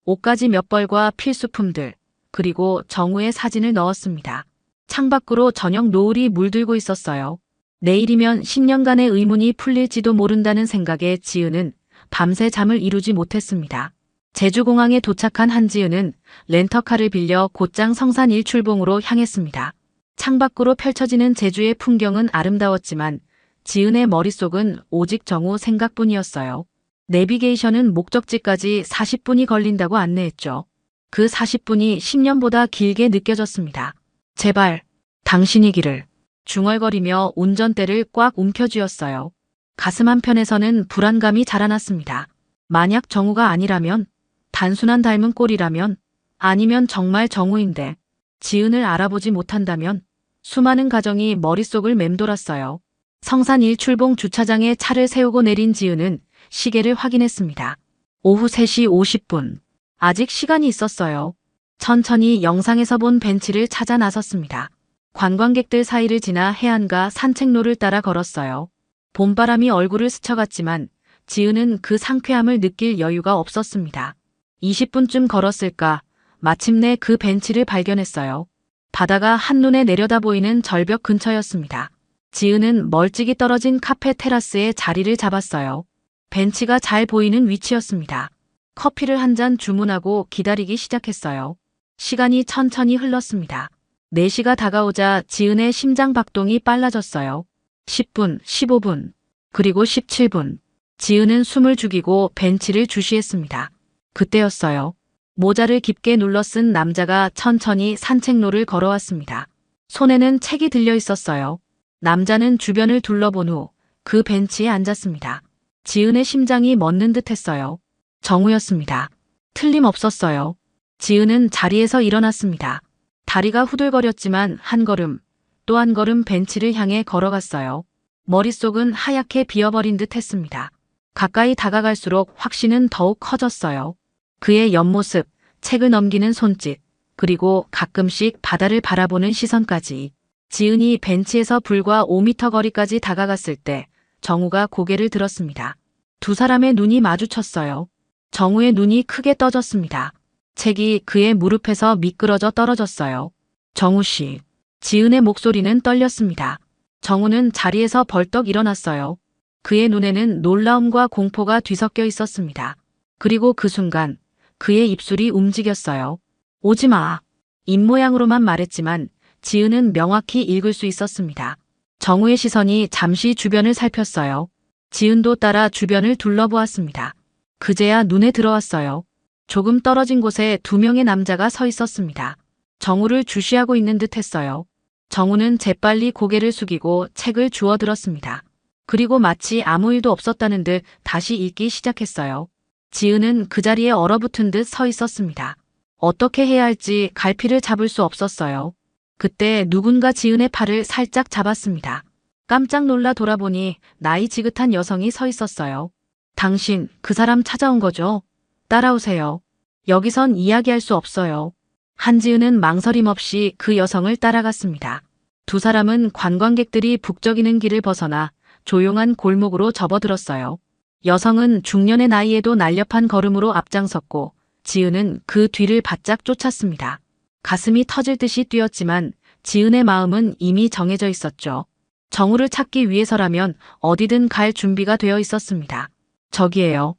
옷가지 몇 벌과 필수품들, 그리고 정우의 사진을 넣었습니다. 창밖으로 저녁 노을이 물들고 있었어요. 내일이면 10년간의 의문이 풀릴지도 모른다는 생각에 지은은 밤새 잠을 이루지 못했습니다. 제주공항에 도착한 한지은은 렌터카를 빌려 곧장 성산 1출봉으로 향했습니다. 창밖으로 펼쳐지는 제주의 풍경은 아름다웠지만 지은의 머릿속은 오직 정우 생각뿐이었어요. 내비게이션은 목적지까지 40분이 걸린다고 안내했죠. 그 40분이 10년보다 길게 느껴졌습니다. 제발, 당신이기를. 중얼거리며 운전대를 꽉 움켜쥐었어요. 가슴 한편에서는 불안감이 자라났습니다. 만약 정우가 아니라면, 단순한 닮은 꼴이라면, 아니면 정말 정우인데, 지은을 알아보지 못한다면, 수많은 가정이 머릿속을 맴돌았어요. 성산 1출봉 주차장에 차를 세우고 내린 지은은 시계를 확인했습니다. 오후 3시 50분. 아직 시간이 있었어요. 천천히 영상에서 본 벤치를 찾아 나섰습니다. 관광객들 사이를 지나 해안가 산책로를 따라 걸었어요. 봄바람이 얼굴을 스쳐갔지만 지은은 그 상쾌함을 느낄 여유가 없었습니다. 20분쯤 걸었을까 마침내 그 벤치를 발견했어요. 바다가 한눈에 내려다 보이는 절벽 근처였습니다. 지은은 멀찍이 떨어진 카페 테라스에 자리를 잡았어요. 벤치가 잘 보이는 위치였습니다. 커피를 한 잔 주문하고 기다리기 시작했어요. 시간이 천천히 흘렀습니다. 4시가 다가오자 지은의 심장 박동이 빨라졌어요. 10분, 15분, 그리고 17분. 지은은 숨을 죽이고 벤치를 주시했습니다. 그때였어요. 모자를 깊게 눌러 쓴 남자가 천천히 산책로를 걸어왔습니다. 손에는 책이 들려 있었어요. 남자는 주변을 둘러본 후 그 벤치에 앉았습니다. 지은의 심장이 멎는 듯 했어요. 정우였습니다. 틀림없었어요. 지은은 자리에서 일어났습니다. 다리가 후들거렸지만 한 걸음, 또 한 걸음 벤치를 향해 걸어갔어요. 머릿속은 하얗게 비어버린 듯 했습니다. 가까이 다가갈수록 확신은 더욱 커졌어요. 그의 옆모습, 책을 넘기는 손짓, 그리고 가끔씩 바다를 바라보는 시선까지. 지은이 벤치에서 불과 5m 거리까지 다가갔을 때 정우가 고개를 들었습니다. 두 사람의 눈이 마주쳤어요. 정우의 눈이 크게 떠졌습니다. 책이 그의 무릎에서 미끄러져 떨어졌어요. 정우 씨. 지은의 목소리는 떨렸습니다. 정우는 자리에서 벌떡 일어났어요. 그의 눈에는 놀라움과 공포가 뒤섞여 있었습니다. 그리고 그 순간 그의 입술이 움직였어요. 오지 마. 입모양으로만 말했지만 지은은 명확히 읽을 수 있었습니다. 정우의 시선이 잠시 주변을 살폈어요. 지은도 따라 주변을 둘러보았습니다. 그제야 눈에 들어왔어요. 조금 떨어진 곳에 2명의 남자가 서 있었습니다. 정우를 주시하고 있는 듯 했어요. 정우는 재빨리 고개를 숙이고 책을 주워들었습니다. 그리고 마치 아무 일도 없었다는 듯 다시 읽기 시작했어요. 지은은 그 자리에 얼어붙은 듯 서 있었습니다. 어떻게 해야 할지 갈피를 잡을 수 없었어요. 그때 누군가 지은의 팔을 살짝 잡았습니다. 깜짝 놀라 돌아보니 나이 지긋한 여성이 서 있었어요. 당신, 그 사람 찾아온 거죠? 따라오세요. 여기선 이야기할 수 없어요. 한지은은 망설임 없이 그 여성을 따라갔습니다. 두 사람은 관광객들이 북적이는 길을 벗어나 조용한 골목으로 접어들었어요. 여성은 중년의 나이에도 날렵한 걸음으로 앞장섰고 지은은 그 뒤를 바짝 쫓았습니다. 가슴이 터질 듯이 뛰었지만 지은의 마음은 이미 정해져 있었죠. 정우를 찾기 위해서라면 어디든 갈 준비가 되어 있었습니다. 저기에요.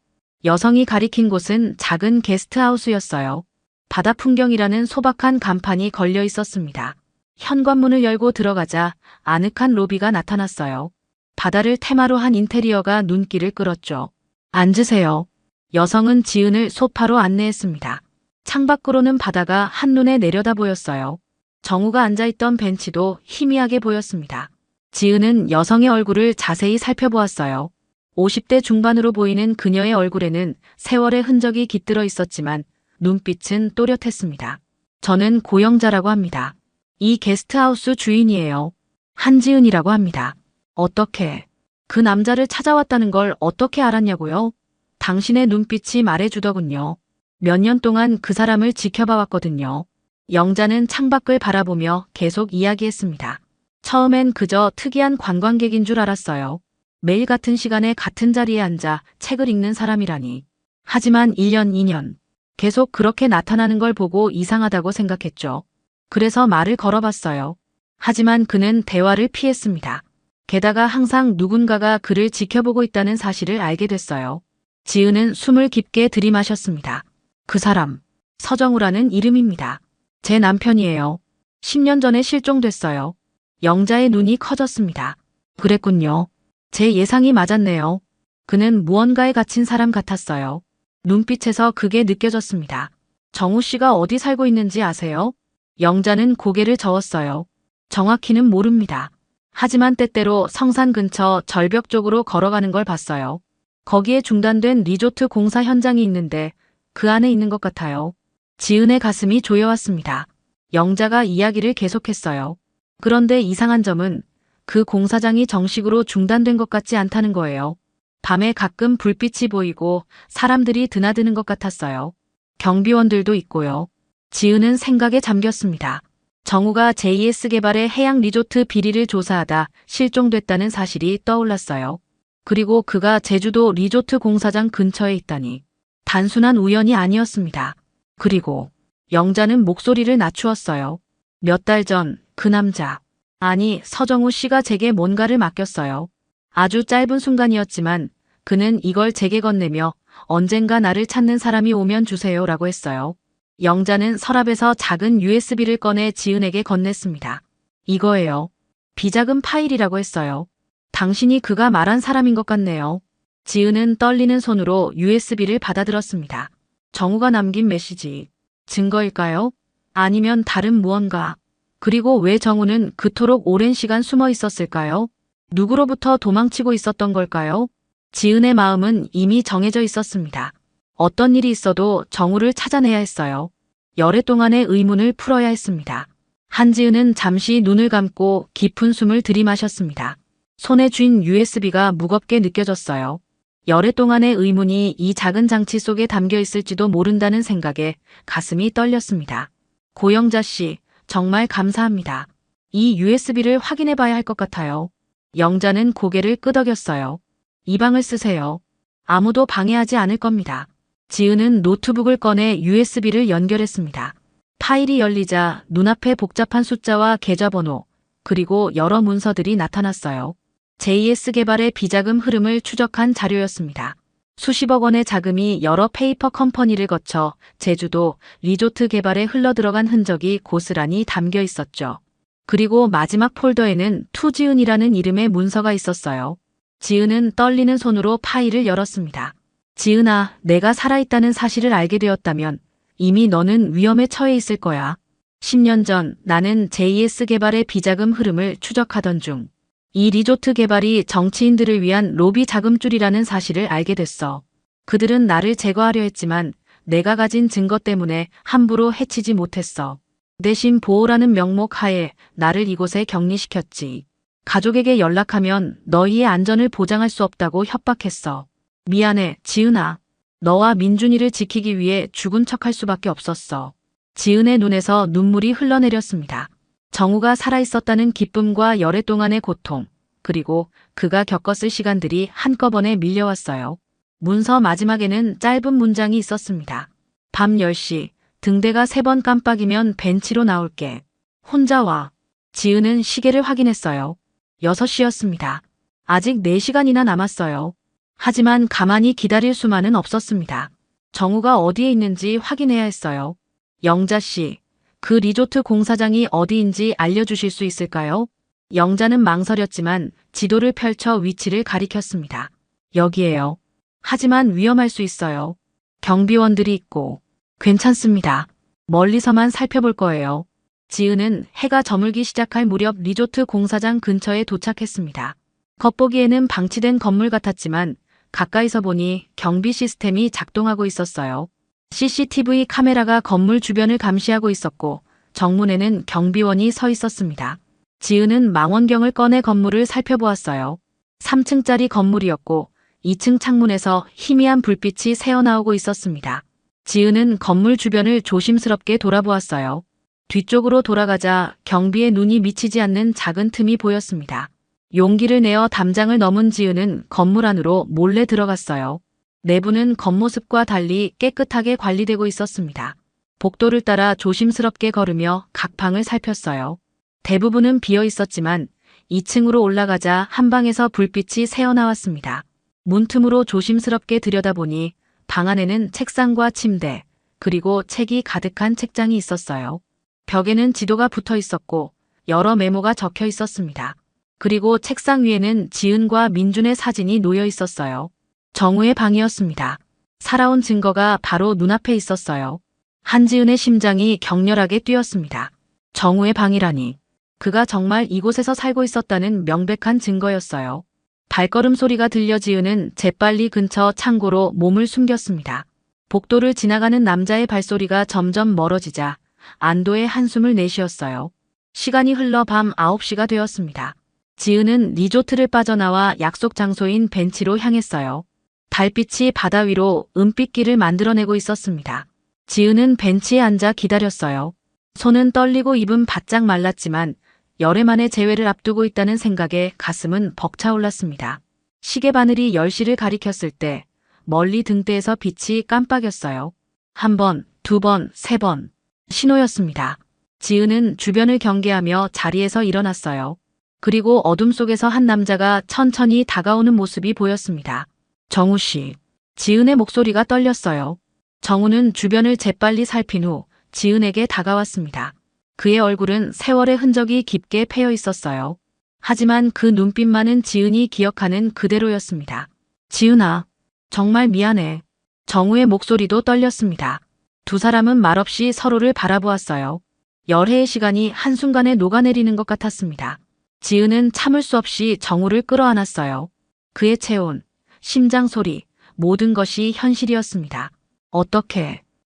여성이 가리킨 곳은 작은 게스트하우스였어요. 바다 풍경이라는 소박한 간판이 걸려 있었습니다. 현관문을 열고 들어가자 아늑한 로비가 나타났어요. 바다를 테마로 한 인테리어가 눈길을 끌었죠. 앉으세요. 여성은 지은을 소파로 안내했습니다. 창밖으로는 바다가 한눈에 내려다 보였어요. 정우가 앉아있던 벤치도 희미하게 보였습니다. 지은은 여성의 얼굴을 자세히 살펴보았어요. 50대 중반으로 보이는 그녀의 얼굴에는 세월의 흔적이 깃들어 있었지만 눈빛은 또렷했습니다. 저는 고영자라고 합니다. 이 게스트하우스 주인이에요. 한지은이라고 합니다. 어떻게? 그 남자를 찾아왔다는 걸 어떻게 알았냐고요? 당신의 눈빛이 말해주더군요. 몇 년 동안 그 사람을 지켜봐 왔거든요. 영자는 창밖을 바라보며 계속 이야기했습니다. 처음엔 그저 특이한 관광객인 줄 알았어요. 매일 같은 시간에 같은 자리에 앉아 책을 읽는 사람이라니. 하지만 1년, 2년 계속 그렇게 나타나는 걸 보고 이상하다고 생각했죠. 그래서 말을 걸어봤어요. 하지만 그는 대화를 피했습니다. 게다가 항상 누군가가 그를 지켜보고 있다는 사실을 알게 됐어요. 지은은 숨을 깊게 들이마셨습니다. 그 사람, 서정우라는 이름입니다. 제 남편이에요. 10년 전에 실종됐어요. 영자의 눈이 커졌습니다. 그랬군요. 제 예상이 맞았네요. 그는 무언가에 갇힌 사람 같았어요. 눈빛에서 그게 느껴졌습니다. 정우 씨가 어디 살고 있는지 아세요? 영자는 고개를 저었어요. 정확히는 모릅니다. 하지만 때때로 성산 근처 절벽 쪽으로 걸어가는 걸 봤어요. 거기에 중단된 리조트 공사 현장이 있는데 그 안에 있는 것 같아요. 지은의 가슴이 조여왔습니다. 영자가 이야기를 계속했어요. 그런데 이상한 점은 그 공사장이 정식으로 중단된 것 같지 않다는 거예요. 밤에 가끔 불빛이 보이고 사람들이 드나드는 것 같았어요. 경비원들도 있고요. 지은은 생각에 잠겼습니다. 정우가 JS개발의 해양 리조트 비리를 조사하다 실종됐다는 사실이 떠올랐어요. 그리고 그가 제주도 리조트 공사장 근처에 있다니. 단순한 우연이 아니었습니다. 그리고 영자는 목소리를 낮추었어요. 몇 달 전 그 남자, 아니 서정우 씨가 제게 뭔가를 맡겼어요. 아주 짧은 순간이었지만 그는 이걸 제게 건네며 언젠가 나를 찾는 사람이 오면 주세요라고 했어요. 영자는 서랍에서 작은 USB를 꺼내 지은에게 건넸습니다. 이거예요. 비자금 파일이라고 했어요. 당신이 그가 말한 사람인 것 같네요. 지은은 떨리는 손으로 USB를 받아들었습니다. 정우가 남긴 메시지. 증거일까요? 아니면 다른 무언가. 그리고 왜 정우는 그토록 오랜 시간 숨어 있었을까요? 누구로부터 도망치고 있었던 걸까요? 지은의 마음은 이미 정해져 있었습니다. 어떤 일이 있어도 정우를 찾아내야 했어요. 열애 동안의 의문을 풀어야 했습니다. 한지은은 잠시 눈을 감고 깊은 숨을 들이마셨습니다. 손에 쥔 USB가 무겁게 느껴졌어요. 열애 동안의 의문이 이 작은 장치 속에 담겨 있을지도 모른다는 생각에 가슴이 떨렸습니다. 고영자 씨, 정말 감사합니다. 이 USB를 확인해 봐야 할 것 같아요. 영자는 고개를 끄덕였어요. 이 방을 쓰세요. 아무도 방해하지 않을 겁니다. 지은은 노트북을 꺼내 USB를 연결했습니다. 파일이 열리자 눈앞에 복잡한 숫자와 계좌번호, 그리고 여러 문서들이 나타났어요. JS개발의 비자금 흐름을 추적한 자료였습니다. 수십억 원의 자금이 여러 페이퍼 컴퍼니를 거쳐 제주도 리조트 개발에 흘러들어간 흔적이 고스란히 담겨 있었죠. 그리고 마지막 폴더에는 투지은이라는 이름의 문서가 있었어요. 지은은 떨리는 손으로 파일을 열었습니다. 지은아, 내가 살아있다는 사실을 알게 되었다면 이미 너는 위험에 처해 있을 거야. 10년 전 나는 JS개발의 비자금 흐름을 추적하던 중 이 리조트 개발이 정치인들을 위한 로비 자금줄이라는 사실을 알게 됐어. 그들은 나를 제거하려 했지만 내가 가진 증거 때문에 함부로 해치지 못했어. 대신 보호라는 명목 하에 나를 이곳에 격리시켰지. 가족에게 연락하면 너희의 안전을 보장할 수 없다고 협박했어. 미안해, 지은아. 너와 민준이를 지키기 위해 죽은 척할 수밖에 없었어. 지은의 눈에서 눈물이 흘러내렸습니다. 정우가 살아있었다는 기쁨과 열애 동안의 고통, 그리고 그가 겪었을 시간들이 한꺼번에 밀려왔어요. 문서 마지막에는 짧은 문장이 있었습니다. 밤 10시, 등대가 3번 깜빡이면 벤치로 나올게. 혼자 와. 지은은 시계를 확인했어요. 6시였습니다. 아직 4시간이나 남았어요. 하지만 가만히 기다릴 수만은 없었습니다. 정우가 어디에 있는지 확인해야 했어요. 영자 씨, 그 리조트 공사장이 어디인지 알려주실 수 있을까요? 영자는 망설였지만 지도를 펼쳐 위치를 가리켰습니다. 여기에요. 하지만 위험할 수 있어요. 경비원들이 있고. 괜찮습니다. 멀리서만 살펴볼 거예요. 지은은 해가 저물기 시작할 무렵 리조트 공사장 근처에 도착했습니다. 겉보기에는 방치된 건물 같았지만 가까이서 보니 경비 시스템이 작동하고 있었어요. CCTV 카메라가 건물 주변을 감시하고 있었고 정문에는 경비원이 서 있었습니다. 지은은 망원경을 꺼내 건물을 살펴보았어요. 3층짜리 건물이었고 2층 창문에서 희미한 불빛이 새어나오고 있었습니다. 지은은 건물 주변을 조심스럽게 돌아보았어요. 뒤쪽으로 돌아가자 경비의 눈이 미치지 않는 작은 틈이 보였습니다. 용기를 내어 담장을 넘은 지은은 건물 안으로 몰래 들어갔어요. 내부는 겉모습과 달리 깨끗하게 관리되고 있었습니다. 복도를 따라 조심스럽게 걸으며 각 방을 살폈어요. 대부분은 비어 있었지만 2층으로 올라가자 한 방에서 불빛이 새어나왔습니다. 문틈으로 조심스럽게 들여다보니 방 안에는 책상과 침대, 그리고 책이 가득한 책장이 있었어요. 벽에는 지도가 붙어 있었고 여러 메모가 적혀 있었습니다. 그리고 책상 위에는 지은과 민준의 사진이 놓여 있었어요. 정우의 방이었습니다. 살아온 증거가 바로 눈앞에 있었어요. 한지은의 심장이 격렬하게 뛰었습니다. 정우의 방이라니. 그가 정말 이곳에서 살고 있었다는 명백한 증거였어요. 발걸음 소리가 들려 지은은 재빨리 근처 창고로 몸을 숨겼습니다. 복도를 지나가는 남자의 발소리가 점점 멀어지자 안도의 한숨을 내쉬었어요. 시간이 흘러 밤 9시가 되었습니다. 지은은 리조트를 빠져나와 약속 장소인 벤치로 향했어요. 달빛이 바다 위로 은빛길을 만들어내고 있었습니다. 지은은 벤치에 앉아 기다렸어요. 손은 떨리고 입은 바짝 말랐지만 열애만의 재회를 앞두고 있다는 생각에 가슴은 벅차올랐습니다. 시계 바늘이 10시를 가리켰을 때 멀리 등대에서 빛이 깜빡였어요. 1번, 2번, 3번. 신호였습니다. 지은은 주변을 경계하며 자리에서 일어났어요. 그리고 어둠 속에서 한 남자가 천천히 다가오는 모습이 보였습니다. 정우 씨. 지은의 목소리가 떨렸어요. 정우는 주변을 재빨리 살핀 후 지은에게 다가왔습니다. 그의 얼굴은 세월의 흔적이 깊게 패여 있었어요. 하지만 그 눈빛만은 지은이 기억하는 그대로였습니다. 지은아, 정말 미안해. 정우의 목소리도 떨렸습니다. 두 사람은 말없이 서로를 바라보았어요. 열해의 시간이 한순간에 녹아내리는 것 같았습니다. 지은은 참을 수 없이 정우를 끌어안았어요. 그의 체온, 심장 소리, 모든 것이 현실이었습니다.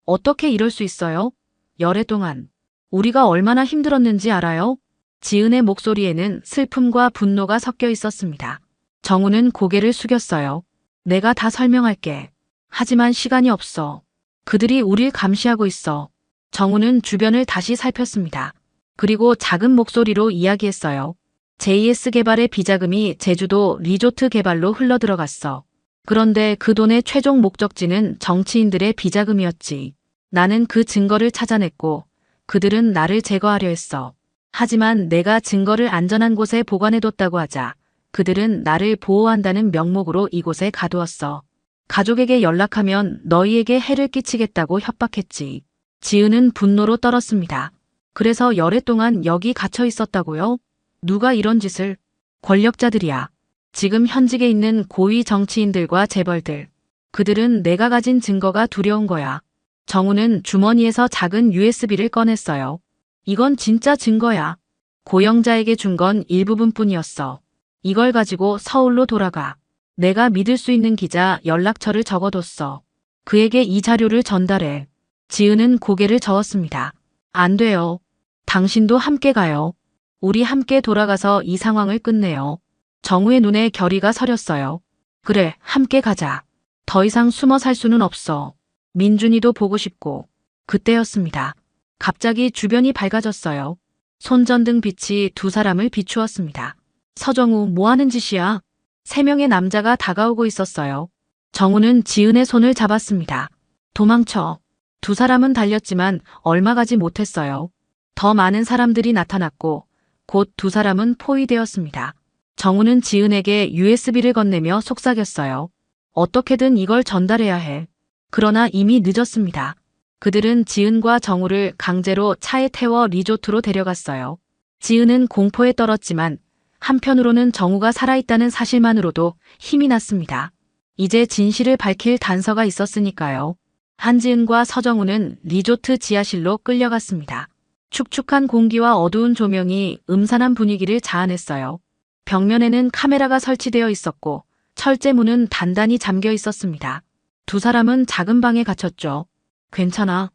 어떻게 이럴 수 있어요? 열해 동안. 우리가 얼마나 힘들었는지 알아요? 지은의 목소리에는 슬픔과 분노가 섞여 있었습니다. 정우는 고개를 숙였어요. 내가 다 설명할게. 하지만 시간이 없어. 그들이 우릴 감시하고 있어. 정우는 주변을 다시 살폈습니다. 그리고 작은 목소리로 이야기했어요. JS 개발의 비자금이 제주도 리조트 개발로 흘러들어갔어. 그런데 그 돈의 최종 목적지는 정치인들의 비자금이었지. 나는 그 증거를 찾아냈고 그들은 나를 제거하려 했어. 하지만 내가 증거를 안전한 곳에 보관해뒀다고 하자 그들은 나를 보호한다는 명목으로 이곳에 가두었어. 가족에게 연락하면 너희에게 해를 끼치겠다고 협박했지. 지은은 분노로 떨었습니다. 그래서 열해 동안 여기 갇혀 있었다고요? 누가 이런 짓을? 권력자들이야. 지금 현직에 있는 고위 정치인들과 재벌들. 그들은 내가 가진 증거가 두려운 거야. 정우는 주머니에서 작은 USB를 꺼냈어요. 이건 진짜 증거야. 고영자에게 준 건 일부분뿐이었어. 이걸 가지고 서울로 돌아가. 내가 믿을 수 있는 기자 연락처를 적어뒀어. 그에게 이 자료를 전달해. 지은은 고개를 저었습니다. 안 돼요. 당신도 함께 가요. 우리 함께 돌아가서 이 상황을 끝내요. 정우의 눈에 결의가 서렸어요. 그래, 함께 가자. 더 이상 숨어 살 수는 없어. 민준이도 보고 싶고. 그때였습니다. 갑자기 주변이 밝아졌어요. 손전등 빛이 두 사람을 비추었습니다. 서정우, 뭐 하는 짓이야? 세 명의 남자가 다가오고 있었어요. 정우는 지은의 손을 잡았습니다. 도망쳐. 두 사람은 달렸지만 얼마 가지 못했어요. 더 많은 사람들이 나타났고 곧 두 사람은 포위되었습니다. 정우는 지은에게 USB를 건네며 속삭였어요. 어떻게든 이걸 전달해야 해. 그러나 이미 늦었습니다. 그들은 지은과 정우를 강제로 차에 태워 리조트로 데려갔어요. 지은은 공포에 떨었지만 한편으로는 정우가 살아있다는 사실만으로도 힘이 났습니다. 이제 진실을 밝힐 단서가 있었으니까요. 한지은과 서정우는 리조트 지하실로 끌려갔습니다. 축축한 공기와 어두운 조명이 음산한 분위기를 자아냈어요. 벽면에는 카메라가 설치되어 있었고 철제문은 단단히 잠겨 있었습니다. 두 사람은 작은 방에 갇혔죠. 괜찮아.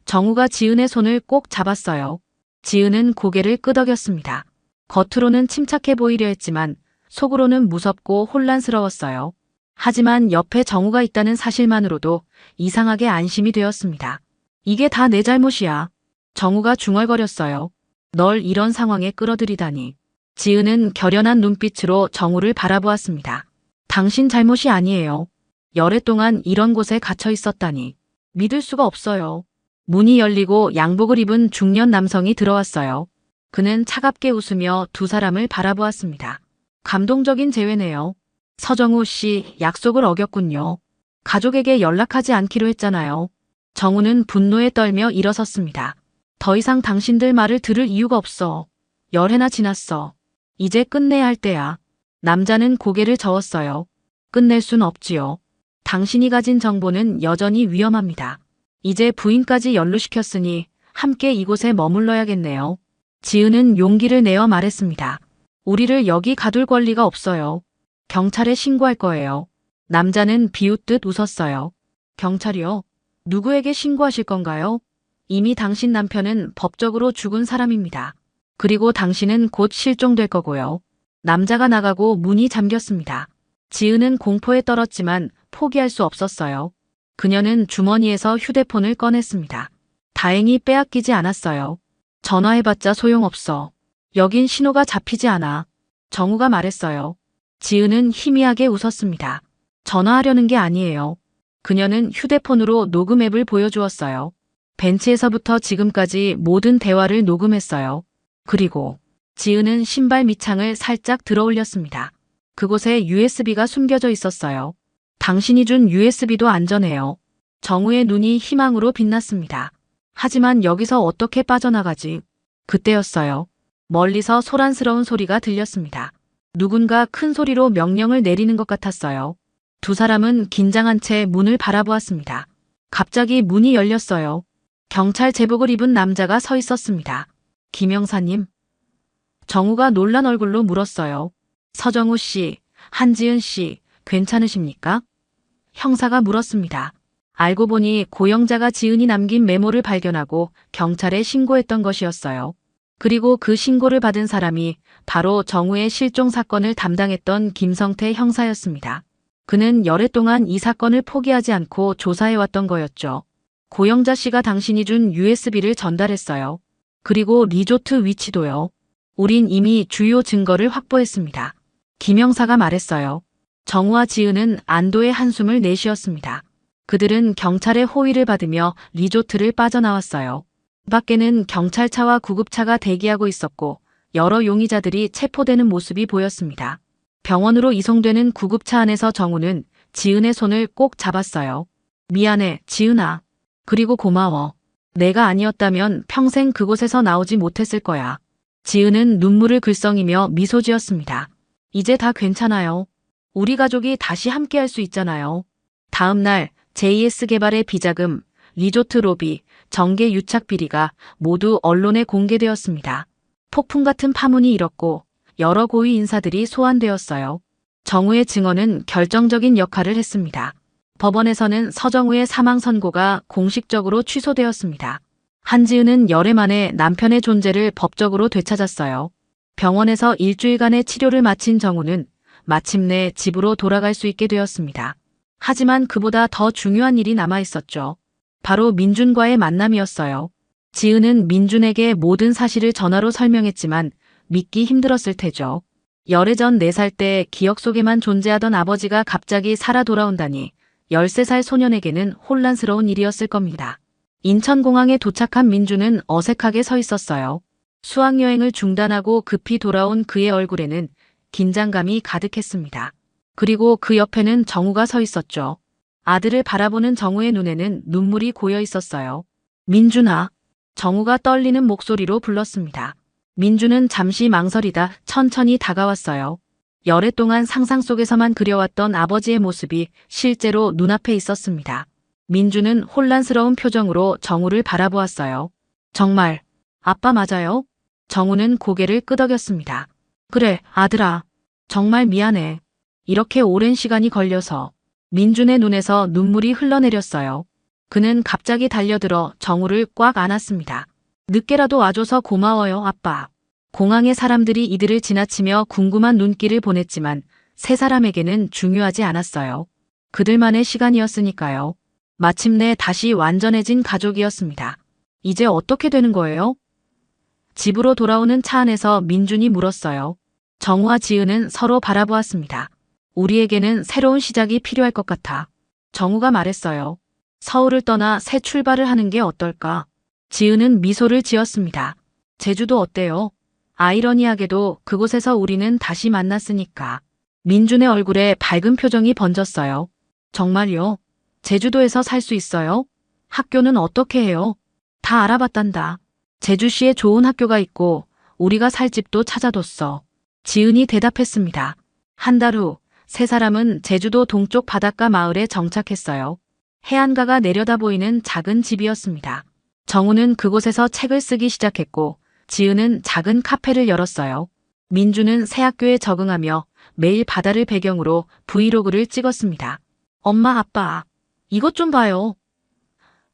정우가 지은의 손을 꼭 잡았어요. 지은은 고개를 끄덕였습니다. 겉으로는 침착해 보이려 했지만 속으로는 무섭고 혼란스러웠어요. 하지만 옆에 정우가 있다는 사실만으로도 이상하게 안심이 되었습니다. 이게 다 내 잘못이야. 정우가 중얼거렸어요. 널 이런 상황에 끌어들이다니. 지은은 결연한 눈빛으로 정우를 바라보았습니다. 당신 잘못이 아니에요. 열애 동안 이런 곳에 갇혀 있었다니. 믿을 수가 없어요. 문이 열리고 양복을 입은 중년 남성이 들어왔어요. 그는 차갑게 웃으며 두 사람을 바라보았습니다. 감동적인 재회네요. 서정우 씨, 약속을 어겼군요. 가족에게 연락하지 않기로 했잖아요. 정우는 분노에 떨며 일어섰습니다. 더 이상 당신들 말을 들을 이유가 없어. 열해나 지났어. 이제 끝내야 할 때야. 남자는 고개를 저었어요. 끝낼 순 없지요. 당신이 가진 정보는 여전히 위험합니다. 이제 부인까지 연루시켰으니 함께 이곳에 머물러야겠네요. 지은은 용기를 내어 말했습니다. 우리를 여기 가둘 권리가 없어요. 경찰에 신고할 거예요. 남자는 비웃듯 웃었어요. 경찰이요? 누구에게 신고하실 건가요? 이미 당신 남편은 법적으로 죽은 사람입니다. 그리고 당신은 곧 실종될 거고요. 남자가 나가고 문이 잠겼습니다. 지은은 공포에 떨었지만 포기할 수 없었어요. 그녀는 주머니에서 휴대폰을 꺼냈습니다. 다행히 빼앗기지 않았어요. 전화해봤자 소용없어. 여긴 신호가 잡히지 않아. 정우가 말했어요. 지은은 희미하게 웃었습니다. 전화하려는 게 아니에요. 그녀는 휴대폰으로 녹음 앱을 보여주었어요. 벤치에서부터 지금까지 모든 대화를 녹음했어요. 그리고 지은은 신발 밑창을 살짝 들어 올렸습니다. 그곳에 USB가 숨겨져 있었어요. 당신이 준 USB도 안전해요. 정우의 눈이 희망으로 빛났습니다. 하지만 여기서 어떻게 빠져나가지? 그때였어요. 멀리서 소란스러운 소리가 들렸습니다. 누군가 큰 소리로 명령을 내리는 것 같았어요. 두 사람은 긴장한 채 문을 바라보았습니다. 갑자기 문이 열렸어요. 경찰 제복을 입은 남자가 서 있었습니다. 김 형사님. 정우가 놀란 얼굴로 물었어요. 서정우 씨, 한지은 씨, 괜찮으십니까? 형사가 물었습니다. 알고 보니 고영자가 지은이 남긴 메모를 발견하고 경찰에 신고했던 것이었어요. 그리고 그 신고를 받은 사람이 바로 정우의 실종 사건을 담당했던 김성태 형사였습니다. 그는 열애 동안 이 사건을 포기하지 않고 조사해왔던 거였죠. 고영자 씨가 당신이 준 USB를 전달했어요. 그리고 리조트 위치도요. 우린 이미 주요 증거를 확보했습니다. 김 형사가 말했어요. 정우와 지은은 안도의 한숨을 내쉬었습니다. 그들은 경찰의 호의를 받으며 리조트를 빠져나왔어요. 밖에는 경찰차와 구급차가 대기하고 있었고 여러 용의자들이 체포되는 모습이 보였습니다. 병원으로 이송되는 구급차 안에서 정우는 지은의 손을 꼭 잡았어요. 미안해, 지은아. 그리고 고마워. 내가 아니었다면 평생 그곳에서 나오지 못했을 거야. 지은은 눈물을 글썽이며 미소 지었습니다. 이제 다 괜찮아요. 우리 가족이 다시 함께할 수 있잖아요. 다음 날 JS개발의 비자금, 리조트 로비, 정계 유착 비리가 모두 언론에 공개되었습니다. 폭풍 같은 파문이 일었고 여러 고위 인사들이 소환되었어요. 정우의 증언은 결정적인 역할을 했습니다. 법원에서는 서정우의 사망 선고가 공식적으로 취소되었습니다. 한지은은 열애 만에 남편의 존재를 법적으로 되찾았어요. 병원에서 일주일간의 치료를 마친 정우는 마침내 집으로 돌아갈 수 있게 되었습니다. 하지만 그보다 더 중요한 일이 남아 있었죠. 바로 민준과의 만남이었어요. 지은은 민준에게 모든 사실을 전화로 설명했지만 믿기 힘들었을 테죠. 열애전 4살 때 기억 속에만 존재하던 아버지가 갑자기 살아 돌아온다니 13살 소년에게는 혼란스러운 일이었을 겁니다. 인천공항에 도착한 민준은 어색하게 서 있었어요. 수학여행을 중단하고 급히 돌아온 그의 얼굴에는 긴장감이 가득했습니다. 그리고 그 옆에는 정우가 서 있었죠. 아들을 바라보는 정우의 눈에는 눈물이 고여 있었어요. 민준아. 정우가 떨리는 목소리로 불렀습니다. 민준은 잠시 망설이다 천천히 다가왔어요. 열애 동안 상상 속에서만 그려왔던 아버지의 모습이 실제로 눈앞에 있었습니다. 민준은 혼란스러운 표정으로 정우를 바라보았어요. 정말 아빠 맞아요? 정우는 고개를 끄덕였습니다. 그래, 아들아. 정말 미안해. 이렇게 오랜 시간이 걸려서. 민준의 눈에서 눈물이 흘러내렸어요. 그는 갑자기 달려들어 정우를 꽉 안았습니다. 늦게라도 와줘서 고마워요, 아빠. 공항의 사람들이 이들을 지나치며 궁금한 눈길을 보냈지만 세 사람에게는 중요하지 않았어요. 그들만의 시간이었으니까요. 마침내 다시 완전해진 가족이었습니다. 이제 어떻게 되는 거예요? 집으로 돌아오는 차 안에서 민준이 물었어요. 정우와 지은은 서로 바라보았습니다. 우리에게는 새로운 시작이 필요할 것 같아. 정우가 말했어요. 서울을 떠나 새 출발을 하는 게 어떨까? 지은은 미소를 지었습니다. 제주도 어때요? 아이러니하게도 그곳에서 우리는 다시 만났으니까. 민준의 얼굴에 밝은 표정이 번졌어요. 정말요? 제주도에서 살 수 있어요? 학교는 어떻게 해요? 다 알아봤단다. 제주시에 좋은 학교가 있고 우리가 살 집도 찾아뒀어. 지은이 대답했습니다. 한 달 후 세 사람은 제주도 동쪽 바닷가 마을에 정착했어요. 해안가가 내려다 보이는 작은 집이었습니다. 정우는 그곳에서 책을 쓰기 시작했고 지은은 작은 카페를 열었어요. 민주는 새 학교에 적응하며 매일 바다를 배경으로 브이로그를 찍었습니다. 엄마, 아빠, 이것 좀 봐요.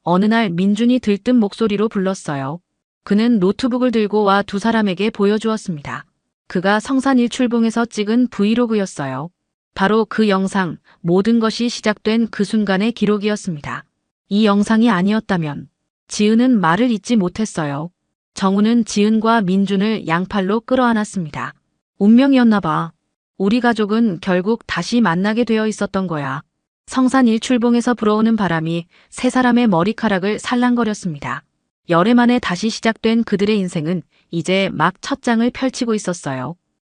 어느 날 민준이 들뜬 목소리로 불렀어요. 그는 노트북을 들고 와 두 사람에게 보여주었습니다. 그가 성산 일출봉에서 찍은 브이로그였어요. 바로 그 영상, 모든 것이 시작된 그 순간의 기록이었습니다. 이 영상이 아니었다면 지은은 말을 잇지 못했어요. 정우는 지은과 민준을 양팔로 끌어안았습니다. 운명이었나 봐. 우리 가족은 결국 다시 만나게 되어 있었던 거야. 성산 일출봉에서 불어오는 바람이 세 사람의 머리카락을 살랑거렸습니다. 열애 만에 다시 시작된 그들의 인생은 이제 막 첫 장을 펼치고 있었어요.